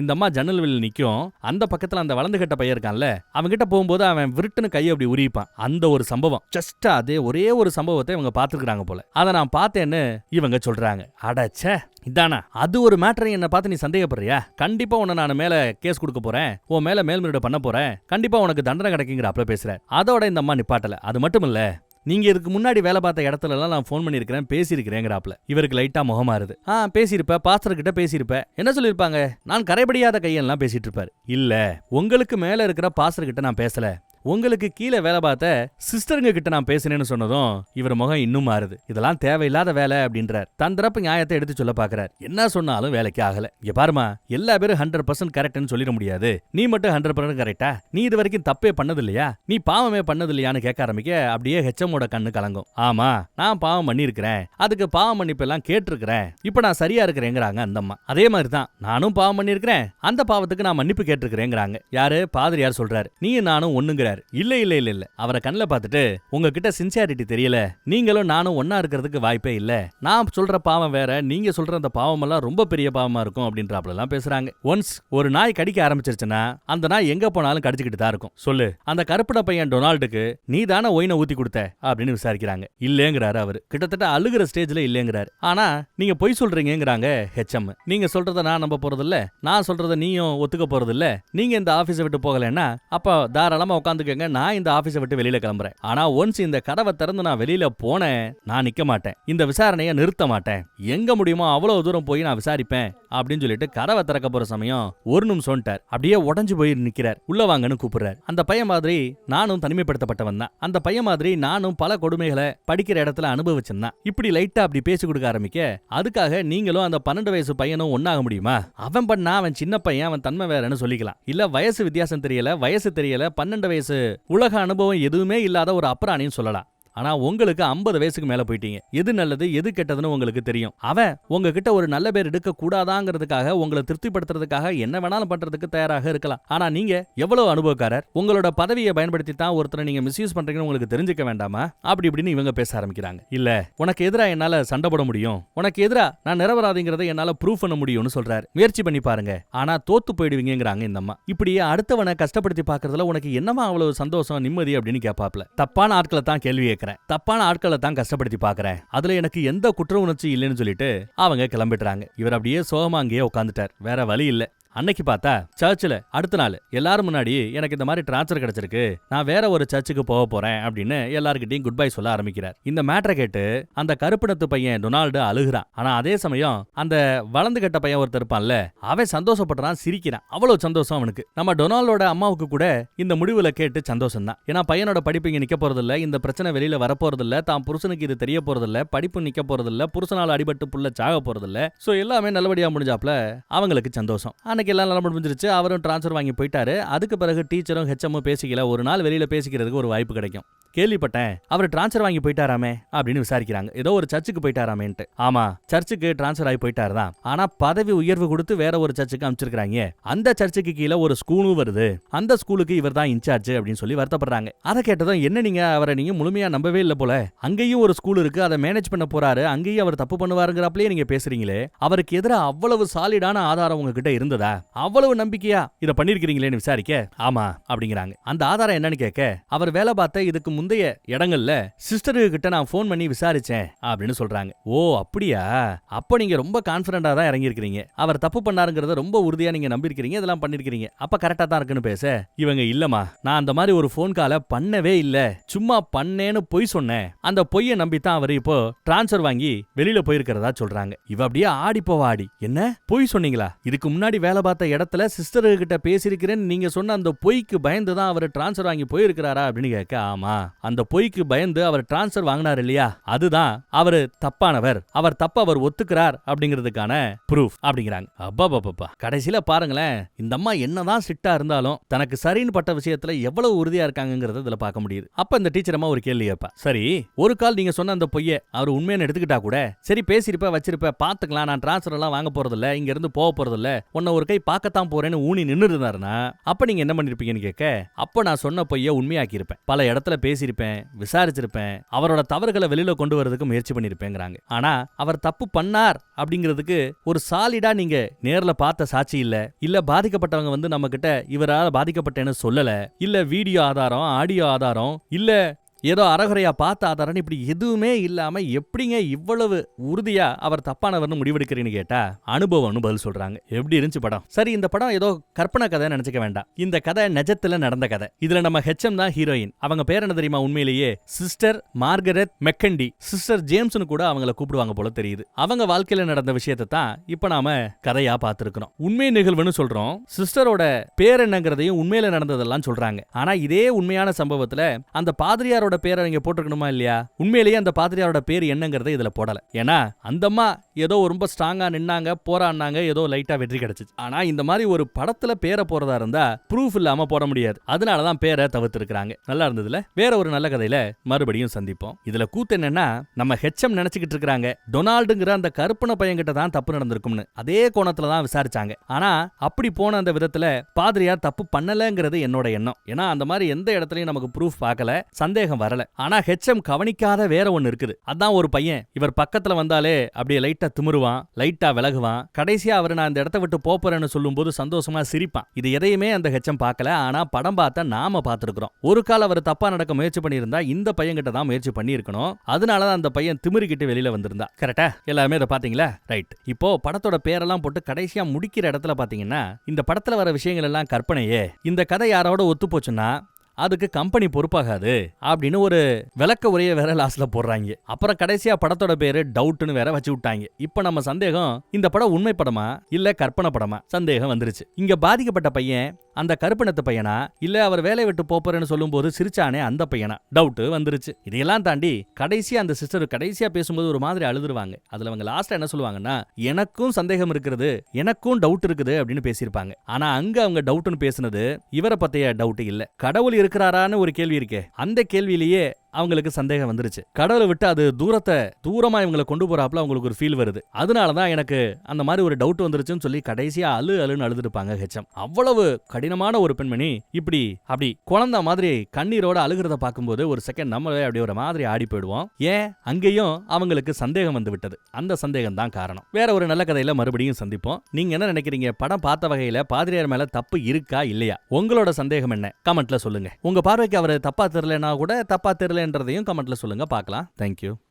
இந்த அம்மா ஜன்னல் வெளியில் நிக்கும், அந்த பக்கத்துல அந்த வளர்ந்து கட்ட பையன் இருக்கான்ல, அவன்கிட்ட போகும்போது அவன் விருட்டுன்னு கையை அப்படி உரிப்பான். அந்த ஒரு சம்பவம், ஜஸ்ட் அதே ஒரே ஒரு சம்பவத்தை இவங்க பாத்துருக்காங்க போல. அதை நான் பார்த்தேன்னு இவங்க சொல்றாங்க. அடச்சே, இதானா அது ஒரு மேட்டரை என்ன பார்த்து நீ சந்தேகப்படுறியா, கண்டிப்பா உன்னை நான் மேல கேஸ் கொடுக்க போறேன், உன் மேல மேல்முறையீடு பண்ண போறேன், கண்டிப்பா உனக்கு தண்டனை கிடைக்குங்கிறாப்ல பேசுற. அதோட இந்த அம்மா நிப்பாட்டல. அது மட்டும் இல்ல, நீங்க இதுக்கு முன்னாடி வேலை பார்த்த இடத்துல எல்லாம் நான் போன் பண்ணிருக்கிறேன், பேசியிருக்கிறேங்கிறாப்ல. இவருக்கு லைட்டா முகமாறுது. பேசியிருப்ப, பாஸ்டர் கிட்ட பேசியிருப்ப, என்ன சொல்லிருப்பாங்க, நான் கரைபடியாத கையெல்லாம் பேசிட்டு இருப்பாரு. இல்ல, உங்களுக்கு மேல இருக்கிற பாஸ்டர் கிட்ட நான் பேசல, உங்களுக்கு கீழே வேலை பார்த்த சிஸ்டருங்க கிட்ட நான் பேசினேன்னு சொன்னதும் இவர் முகம் இன்னும் மாறுது. இதெல்லாம் தேவையில்லாத வேலை அப்படின்றார். தன் தரப்பு நியாயத்தை எடுத்து சொல்ல பாக்குறார். என்ன சொன்னாலும் வேலைக்கு ஆகல. இங்க பாருமா, எல்லா பேரும் 100% கரெக்ட்னு சொல்லிட முடியாது, நீ மட்டும் 100% கரெக்டா, நீ இது வரைக்கும் தப்பே பண்ணது இல்லையா, நீ பாவமே பண்ணது இல்லையான்னு கேட்க ஆரம்பிக்க அப்படியே ஹெச்எம்மோட கண்ணு கலங்கும். ஆமா, நான் பாவம் பண்ணிருக்கிறேன், அதுக்கு பாவம் மன்னிப்பு எல்லாம் கேட்டிருக்கிறேன், இப்ப நான் சரியா இருக்கிறேங்கிறாங்க அந்த அம்மா. அதே மாதிரி தான் நானும் பாவம் பண்ணிருக்கிறேன், அந்த பாவத்துக்கு நான் மன்னிப்பு கேட்டிருக்கிறேங்கிறாங்க. யாரு, பாதிரியார் சொல்றாரு. நீயும் நானும் ஒண்ணுங்கிறார். இல்ல இல்ல இல்ல இல்ல, அவரை கண்ணில் பார்த்துட்டு உங்ககிட்ட சின்சியாரிட்டி தெரியல, நீங்களும் நானும் ஒன்னா இருக்கிறதுக்கு வாய்ப்பே இல்ல, நான் சொல்ற பாவம் வேற, நீங்க சொல்ற அந்த பாவம் எல்லாம் ரொம்ப பெரிய பாவமா இருக்கும் அப்படின்றாப்லாம் பேசுறாங்க. ஒன்ஸ் ஒரு நாய் கடிக்க ஆரம்பிச்சிருச்சுன்னா அந்த நாய் எங்க போனாலும் கடிச்சுக்கிட்டு தான் இருக்கும். சொல்லு, அந்த கருப்பட பையன் டொனால்டுக்கு நீ தானே ஒயினை ஊத்தி கொடுத்த அப்படின்னு விசாரிக்கிறாங்க. இல்லங்கிறாரு அவரு. கிட்டத்தட்ட அழுகிற ஸ்டேஜ்ல இல்லங்கிறாரு. ஆனா நீங்க பொய் சொல்றீங்கிறாங்க ஹெச்எம். நீங்க சொல்றத நான் நம்ப போறது இல்ல, நான் சொல்றத நீயும் ஒத்துக்க போறது இல்ல, நீங்க இந்த ஆபீஸை விட்டு போகலன்னா அப்ப தாராளமா உட்காந்து பாத்துக்கங்க, நான் இந்த ஆபீஸை விட்டு வெளியில கிளம்புறேன். ஆனா ஒன்ஸ் இந்த கதவை திறந்து நான் வெளியில போனேன், நான் நிக்க மாட்டேன், இந்த விசாரணையை நிறுத்த மாட்டேன், எங்க முடியுமோ அவ்வளவு தூரம் போய் நான் விசாரிப்பேன் அப்படின்னு சொல்லிட்டு கதவை திறக்க போற சமயம் ஒரு நிமிஷம்ட்டார். அப்படியே உடஞ்சு போய் நிக்கிறார். உள்ள வாங்கன்னு கூப்பிடுறாரு. அந்த பையன் மாதிரி நானும் தனிமைப்படுத்தப்பட்டவன் தான். அந்த பையன் மாதிரி நானும் பல கொடுமைகளை படிக்கிற இடத்துல அனுபவிச்சேன். இப்படி லைட்டா அப்படி பேசி கொடுக்க ஆரம்பிக்க, அதுக்காக நீங்களும் அந்த 12 வயசு பையனும் ஒன்னாக முடியுமா? அவன் பண்ணா அவன் சின்ன பையன், அவன் தன்மை வேறன்னு சொல்லிக்கலாம். இல்ல வயசு வித்தியாசம் தெரியல, வயசு தெரியல, 12 வயசு உலக அனுபவம் எதுவுமே இல்லாத ஒரு அப்புறாணின்னு சொல்லலாம். ஆனா உங்களுக்கு 50 வயசுக்கு மேல போயிட்டீங்க. எது நல்லது எது கெட்டதுன்னு உங்களுக்கு தெரியும். அவன் உங்ககிட்ட ஒரு நல்ல பேர் எடுக்க கூடாதாங்கிறதுக்காக, உங்களை திருப்திப்படுத்துறதுக்காக என்ன வேணாலும் பண்றதுக்கு தயாராக இருக்கலாம். ஆனா நீங்க எவ்வளவு அனுபவக்காரர், உங்களோட பதவியை பயன்படுத்தி தான் ஒருத்தரை நீங்க மிஸ்யூஸ் பண்றீங்கன்னு உங்களுக்கு தெரிஞ்சுக்க வேண்டாமா? அப்படி இப்படின்னு இவங்க பேச ஆரம்பிக்கிறாங்க. இல்ல உனக்கு எதிரா என்னால சண்டை போட முடியும், உனக்கு எதிரா நான் நிரபராதிங்கிறத என்னால ப்ரூவ் பண்ண முடியும்னு சொல்றாரு. முயற்சி பண்ணி பாருங்க, ஆனா தோத்து போயிடுவீங்கிறாங்க இந்த அம்மா. இப்படியே அடுத்தவனை கஷ்டப்படுத்தி பாக்குறதுல உனக்கு என்னமா அவ்வளவு சந்தோஷம் நிம்மதி அப்படின்னு கேட்பாப்ல. தப்பான ஆட்களை தான் கேள்வி கேட்கிறேன், தப்பான ஆட்களை தான் கஷ்டப்படுத்தி பாக்குறேன், அதுல எனக்கு எந்த குற்ற உணர்ச்சி இல்லைன்னு சொல்லிட்டு அவங்க கிளம்பிடுறாங்க. இவர் அப்படியே சோகமா அங்கேயே உட்காந்துட்டார். வேற வழி இல்ல. அன்னைக்கு பார்த்தா சர்ச்சில் அடுத்த நாள் எல்லாரும் முன்னாடி எனக்கு இந்த மாதிரி டிரான்ஸ்ஃபர் கிடைச்சிருக்கு, நான் வேற ஒரு சர்ச்சுக்கு போக போறேன் அப்படின்னு எல்லார்கிட்டையும் குட் பை சொல்ல ஆரம்பிக்கிறார். இந்த மேட்டரை கேட்டு அந்த கருப்பினத்து பையன் டொனால்டு அழுகுறான். ஆனா அதே சமயம் அந்த வளர்ந்து கட்ட பையன் ஒருத்தர் இருப்பான்ல, அவன் சந்தோஷப்படுறான், சிரிக்கிறான். அவ்வளவு சந்தோஷம் அவனுக்கு. நம்ம டொனால்டோட அம்மாவுக்கு கூட இந்த முடிவுல கேட்டு சந்தோஷம் தான். ஏன்னா பையனோட படிப்பு இங்க நிக்க போறது இல்ல, இந்த பிரச்சனை வெளியில வரப்போறது இல்ல, தான் புருஷனுக்கு இது தெரிய போறது இல்ல, படிப்பு நிக்க போறது இல்ல, புருஷனால அடிபட்டு புள்ள சாக போறது இல்ல. சோ எல்லாமே நல்லபடியா முடிஞ்சாப்ல அவங்களுக்கு சந்தோஷம். எல்லாம் நல்லா முடிஞ்சிருச்சு. அவரும் டிரான்ஸ்ஃபர் வாங்கி போயிட்டாரு. அதுக்கு பிறகு டீச்சரும் ஹெச்எம்மும் பேசிக்கல. ஒரு நாள் வெளியில பேசிக்கிறதுக்கு ஒரு வாய்ப்பு கிடைக்கும். கேள்விப்பட்டேன் அவர் டிரான்ஸ்ஃபர் வாங்கி போயிட்டாராமே அப்படின்னு விசாரிக்கிறாங்க. ஏதோ ஒரு சர்ச்சுக்கு போயிட்டாராமேன்ட்டு. ஆமா, சர்ச்சுக்கு டிரான்ஸ்ஃபர் ஆகி போயிட்டாரு தான். ஆனா பதவி உயர்வு கொடுத்து வேற ஒரு சர்ச்சுக்கு அனுப்பிச்சிருக்காங்க. அந்த சர்ச்சுக்கு கீழே ஒரு ஸ்கூலும் வருது, அந்த ஸ்கூலுக்கு இவர் தான் இன்சார்ஜ் அப்படின்னு சொல்லி வருத்தப்படுறாங்க. அதை கேட்டதும் என்ன நீங்க அவரை நீங்க முழுமையா நம்பவே இல்லை போல, அங்கேயும் ஒரு ஸ்கூல் இருக்கு, அதை மேனேஜ் பண்ண போறாரு, அங்கேயும் அவர் தப்பு பண்ணுவாருங்கிறப்பலே நீங்க பேசுறீங்களே, அவருக்கு எதிராக அவ்வளவு சாலிடான ஆதாரம் உங்ககிட்ட இருந்ததா, அவ்வளவு நம்பிக்கையா இதை பண்ணிருக்கீங்களேன்னு விசாரிக்க, ஆமா அப்படிங்கிறாங்க. அந்த ஆதாரம் என்னன்னு கேட்க, அவர் வேலை பார்த்த இதுக்கு முந்தைய இடங்கள்ல சிஸ்டருக்கு கிட்ட நான் போன் பண்ணி விசாரிச்சேன் அப்படின்னு சொல்றாங்க. ஓ அப்படியா, அப்ப நீங்க ரொம்ப கான்பிடண்டா தான் இறங்கி இருக்கீங்க, அவர் தப்பு பண்ணாருங்கிறத ரொம்ப உறுதியா நீங்க நம்பி இருக்கீங்க, இதெல்லாம் பண்ணிருக்கீங்க, அப்ப கரெக்டா தான் இருக்குன்னு பேச, இவங்க இல்லமா நான் அந்த மாதிரி ஒரு போன் காலை பண்ணவே இல்ல, சும்மா பண்ணேன்னு பொய் சொன்னேன், அந்த பொய்யை நம்பி தான் அவர் இப்போ டிரான்ஸ்ஃபர் வாங்கி வெளியில போயிருக்கிறதா சொல்றாங்க. இவ அப்படியே ஆடி போவாடி, என்ன பொய் சொன்னீங்களா, இதுக்கு முன்னாடி வேலை பார்த்த இடத்துல சிஸ்டர் கிட்ட பேசியிருக்கிறேன்னு நீங்க சொன்ன அந்த பொய்க்கு பயந்து தான் அவர் டிரான்ஸ்ஃபர் வாங்கி போயிருக்கிறாரா அப்படின்னு கேட்க, ஆமா அந்த பொய்க்கு பயந்து அவர் டிரான்ஸ்ஃபர் வாங்கினார் இல்லையா, அதுதான் அவர் தப்பானவர், அவர் தப்ப அவர் ஒத்துக்கிறார் அப்படிங்கிறதுக்கான ப்ரூஃப் அப்படிங்கிறாங்க. அப்பா கடைசியில பாருங்களேன், இந்த அம்மா என்னதான் ஸ்ட்ரிக்ட்டா இருந்தாலும் தனக்கு சரின்னு பட்ட விஷயத்துல எவ்வளவு உறுதியா இருக்காங்கிறத இதுல பார்க்க முடியுது. அப்ப இந்த டீச்சர் அம்மா ஒரு கேள்வி கேட்பா, சரி ஒரு கால் நீங்க சொன்ன அந்த பொய்யை அவர் உண்மையான எடுத்துக்கிட்டா கூட சரி, பேசிருப்ப வச்சிருப்ப, பாத்துக்கலாம், நான் டிரான்ஸ்ஃபர் எல்லாம் வாங்க போறது இல்ல, இங்க இருந்து போக போறது இல்ல, உன்ன ஒரு கை பார்க்கத்தான் போறேன்னு ஊனி நின்று இருந்தாருன்னா அப்ப நீங்க என்ன பண்ணிருப்பீங்கன்னு கேட்க, அப்ப நான் சொன்ன பொய்யை உண்மையாக்கி இருப்பேன், பல இடத்துல பேசியிருப்பேன், விசாரிச்சிருப்பேன், அவரோட தவறுகளை வெளியில கொண்டு வரதுக்கு முயற்சி பண்ணிருப்பேங்கிறாங்க. ஆனா அவர் தப்பு பண்ணார் அப்படிங்கிறதுக்கு ஒரு சாலிடா நீங்க நேர்ல பார்த்த சாட்சி இல்ல, இல்ல பாதிக்கப்பட்டவங்க வந்து நம்ம கிட்ட இவரால பாதிக்கப்பட்டேன்னு சொல்லல, இல்ல வீடியோ ஆதாரம், ஆடியோ ஆதாரம், இல்ல ஏதோ அறகுறையா பார்த்த ஆதாரம், இப்படி எதுவுமே இல்லாம எப்படிங்க இவ்வளவு உறுதியா அவர் தப்பானவர்னு முடிவெடுக்கிறீன்னு கேட்டா அனுபவம்னு பதில் சொல்றாங்க. எப்படி இருந்துச்சு படம்? சரி, இந்த படம் ஏதோ கற்பனை கதை நினைச்சுக்க வேண்டாம், இந்த கதை நிஜத்துல நடந்த கதை. இதுல நம்ம ஹெச்எம் தான் ஹீரோயின். அவங்க பேர் என்ன தெரியுமா? உண்மையிலேயே சிஸ்டர் மார்கரெட் மெக்கண்டி. சிஸ்டர் ஜேம்ஸ்னு கூட அவங்கள கூப்பிடுவாங்க போல தெரியுது. அவங்க வாழ்க்கையில நடந்த விஷயத்தை தான் இப்ப நாம கதையா பார்த்திருக்கிறோம். உண்மை நிகழ்வுன்னு சொல்றோம், சிஸ்டரோட பேர் என்னங்கிறதையும் உண்மையில நடந்ததெல்லாம் சொல்றாங்க. ஆனா இதே உண்மையான சம்பவத்துல அந்த பாதிரியாரோட பேரை நீங்க போட்டுக்கணுமா இல்லையா? உண்மையிலேயே அந்த பாதிரியாரோட பேர் என்னங்கறத இதுல போடல. ஏன்னா அந்தம்மா ஏதோ ரொம்ப ஸ்ட்ராங்கா நின்னாங்க, போராடினாங்க, ஏதோ லைட்டா வெற்றி கிடைச்சிச்சு. ஆனா இந்த மாதிரி ஒரு படத்துல பேரை போறதா இருந்தா ப்ரூஃப் இல்லாம போட முடியாது. அதனாலதான் பேரை தவிர்த்திருக்காங்க. நல்லா இருந்ததுல. வேற ஒரு நல்ல கதையில மறுபடியும் சந்திப்போம். இதுல கூத்து என்னன்னா, நம்ம ஹெச்எம் நினைச்சுக்கிட்டு இருக்காங்க டொனால்டுங்கிற அந்த கருப்பன பையன்கிட்ட தான் தப்பு நடந்திருக்கும்னு. அதே கோணத்துல தான் விசாரிச்சாங்க. ஆனா அப்படி போன அந்த விதத்துல பாதிரியார் தப்பு பண்ணலங்கிறது என்னோட எண்ணம். ஏன்னா அந்த மாதிரி எந்த இடத்துலயும் நமக்கு ப்ரூஃப் பார்க்கல, சந்தேகம் வரல. ஆனா ஹெச்எம் கவனிக்காத வேற ஒன்னு இருக்குது. அதான் ஒரு பையன் இவர் பக்கத்துல வந்தாலே அப்படியே லைட்டா திமிருவான், லைட்டா விலகுவான். கடைசியா அவர் நான் இந்த இடத்த விட்டு போறேன்னு சொல்லும் போது சந்தோஷமா சிரிப்பான். இது எதையுமே அந்த ஹெச்எம் பார்க்கல. ஆனா படம் பார்த்த நாம பார்த்திருக்கிறோம். ஒரு கால அவர் தப்பா நடக்க முயற்சி பண்ணியிருந்தா இந்த பையன் கிட்ட தான் முயற்சி பண்ணியிருக்கணும். அதனாலதான் அந்த பையன் திமிரிக்கிட்டு வெளியில வந்திருந்தா. கரெக்டா? எல்லாமே இதை பாத்தீங்களா? ரைட். இப்போ படத்தோட பேரெல்லாம் போட்டு கடைசியா முடிக்கிற இடத்துல பாத்தீங்கன்னா, இந்த படத்துல வர விஷயங்கள் எல்லாம் கற்பனையே. இந்த கதை யாரோட ஒத்து போச்சுன்னா அதுக்கு கம்பெனி பொறுப்பாகாது அப்படின்னு ஒரு விளக்க உரைய வேற லாஸ்ட்ல போடுறாங்க. அப்புறம் கடைசியா படத்தோட பேரு டவுட்னு வேற வச்சு விட்டாங்க. இப்ப நம்ம சந்தேகம், இந்த படம் உண்மை படமா இல்ல கற்பனை படமா சந்தேகம் வந்துருச்சு. இங்க பாதிக்கப்பட்ட பையன் அந்த கருப்பினத்து பையனா இல்ல அவர் வேலையை விட்டு போறேன்னு சொல்லும் போது சிரிச்சானே அந்த பையனா டவுட் வந்துருச்சு. இதையெல்லாம் தாண்டி கடைசியா அந்த சிஸ்டர் கடைசியா பேசும்போது ஒரு மாதிரி அழுதுருவாங்க. அதுல அவங்க லாஸ்ட்ல என்ன சொல்லுவாங்கன்னா, எனக்கும் சந்தேகம் இருக்குது, எனக்கும் டவுட் இருக்குது அப்படின்னு பேசியிருப்பாங்க. ஆனா அங்க அவங்க டவுட்னு பேசுனது இவரை பத்திய டவுட் இல்ல, கடவுள் இருக்கிறாரான்னு ஒரு கேள்வி இருக்கே, அந்த கேள்வியிலேயே அவங்களுக்கு சந்தேகம் வந்துருச்சு. கடவுளை விட்டு அது தூரமா இவங்களை கொண்டு போறாப்ல அவங்களுக்கு ஒரு ஃபீல் வருது. அதனாலதான் எனக்கு அந்த மாதிரி ஒரு டவுட் வந்துருச்சுன்னு சொல்லி கடைசியா அழுன்னு அழுதுருப்பாங்க ஹெச்எம். அவ்வளவு கடினமான ஒரு பெண்மணி அப்படி குழந்தை மாதிரி கண்ணீரோட அழுகிறத பார்க்கும்போது ஒரு செகண்ட் நம்மளே அப்படி ஒரு மாதிரி ஆடி போயிடுவோம். ஏன் அங்கேயும் அவங்களுக்கு சந்தேகம் வந்து விட்டது. அந்த சந்தேகம் தான் காரணம். வேற ஒரு நல்ல கதையில மறுபடியும் சந்திப்போம். நீங்க என்ன நினைக்கிறீங்க? படம் பார்த்த வகையில பாதிரியார் மேல தப்பு இருக்கா இல்லையா? உங்களோட சந்தேகம் என்ன? கமெண்ட்ல சொல்லுங்க. உங்க பார்வைக்கு அவர் தப்பா தெரியலனா கூட தப்பா தெரியலன்றதையும் கமெண்ட்ல சொல்லுங்க, பார்க்கலாம். தேங்க்யூ.